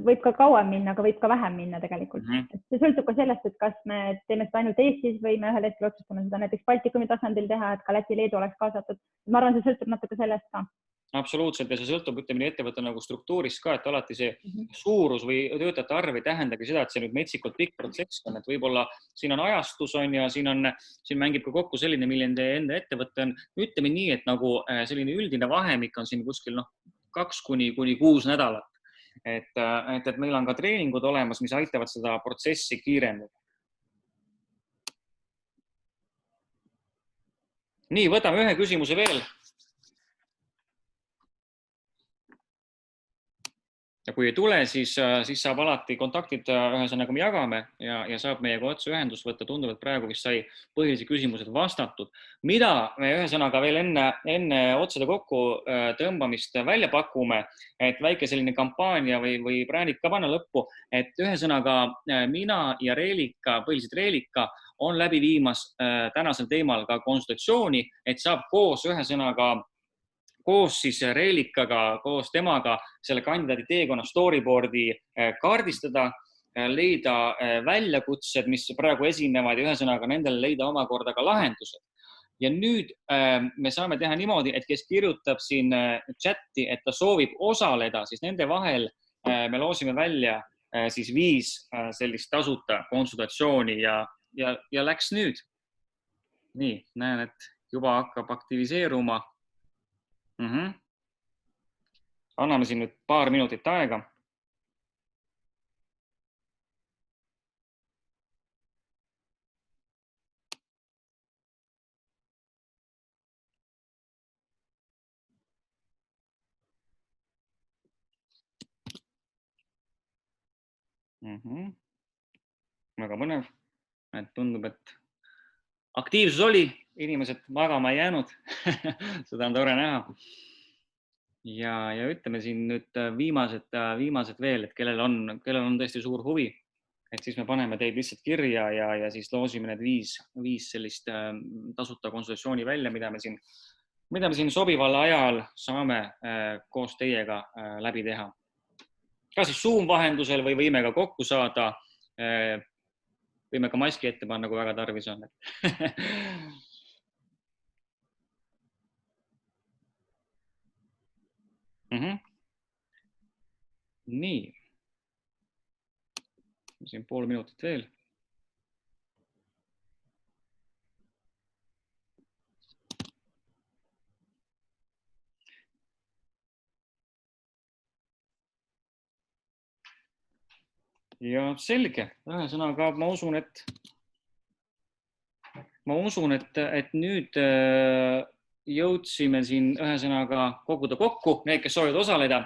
võib ka kauem minna, aga võib ka vähem minna tegelikult. See sõltub ka sellest, et kas me teeme seda ainult Eestis või me ühel hetkel otsustame seda näiteks Baltikumi tasandil teha, et ka Läti-Leedu oleks kaasatud. Ma arvan, see sõltub natuke sellest ka. Absoluutselt ja see sõltub ettevõtte nagu struktuurist ka, et alati see suurus või töötajate arv ei tähendagi seda, et see nüüd metsikult pikk protsess on, et võib-olla siin on ajastus ja siin mängib ka kokku selline, milline enda ettevõte on. Ütleme nii, et nagu selline üldine vahemik on siin kuskil 2 kuni 6 nädalat. Et meil on ka treeningud olemas, mis aitavad seda protsessi kiirendada. Nii, võtame ühe küsimuse veel. Ja kui ei tule, siis saab alati kontaktid ühesõnaga me jagame ja saab meiega otse ühendust võtta. Tundub, et praegu vist sai põhilisi küsimused vastatud. Mida me ühesõnaga veel enne otsade kokku tõmbamist välja pakume, et väike selline kampaania või brändid ka panna lõppu, et ühesõnaga mina ja Reelika, põhiliselt Reelika, on läbi viimas tänasel teemal ka konsultatsiooni, et saab koos ühesõnaga koos siis Reelikaga, koos temaga selle kandidaadi teekonna storyboardi kaardistada, leida väljakutsed, mis praegu esinevad ja ühesõnaga nendele leida omakorda ka lahendused. Ja nüüd me saame teha niimoodi, et kes kirjutab siin chati, et ta soovib osaleda, siis nende vahel me loosime välja siis 5 sellist tasuta konsultatsiooni ja läks nüüd. Nii, näen, et juba hakkab aktiviseeruma. Anname siin nüüd paar minutit aega. Väga põnev. Tundub, et aktiivsus oli, inimesed magama ei jäänud. Seda on tore näha. Ja ütleme siin nüüd viimased veel, et kellel on tõesti suur huvi, et siis me paneme teid lihtsalt kirja ja siis loosime need 5 sellist tasuta konsultatsiooni välja, mida me siin sobival ajal saame koos teiega läbi teha. Ka siis Zoom vahendusel või võime ka kokku saada, võime ka maski ette panna, kui väga tarvis on. Nii. Siin pool minutit veel. Ja selge. Ühesõnaga, ma usun, et nüüd jõudsime siin ühesõnaga koguda kokku need, kes soovivad osaleda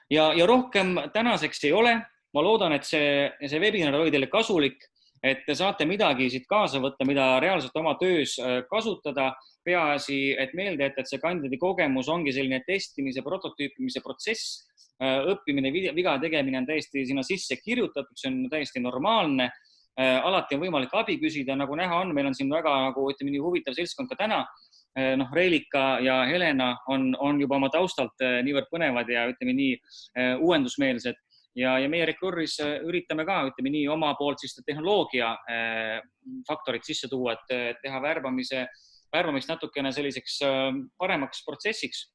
ja rohkem tänaseks ei ole. Ma loodan, et see webinar oli teile kasulik, et te saate midagi siit kaasa võtta, mida reaalselt oma töös kasutada. Peaasi, et meelde, et see kandidaadi kogemus ongi selline testimise, prototüüpimise protsess. Õppimine, viga tegemine on täiesti sinna sisse kirjutatud, see on täiesti normaalne. Alati on võimalik abi küsida, nagu näha on, meil on siin väga nii huvitav seltskond ka täna. Reelika ja Helena on juba oma taustalt niivõrd põnevad ja nii uuendusmeelsed. Ja meie Recruiteris üritame ka nii oma poolt siis tehnoloogia faktorid sisse tuua, et teha värbamist natukene selliseks paremaks protsessiks.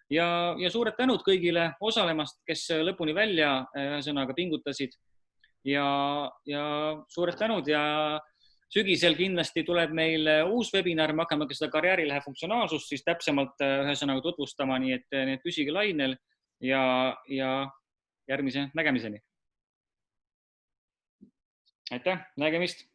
Ja suured tänud kõigile osalemast, kes lõpuni välja sõnaga pingutasid. Ja suured tänud ja sügisel kindlasti tuleb meil uus webinar, me hakkame seda karjäärilehe funktsionaalsust siis täpsemalt ühesõnaga tutvustama, nii et püsige lainel ja järgmise nägemiseni. Aitäh, nägemist!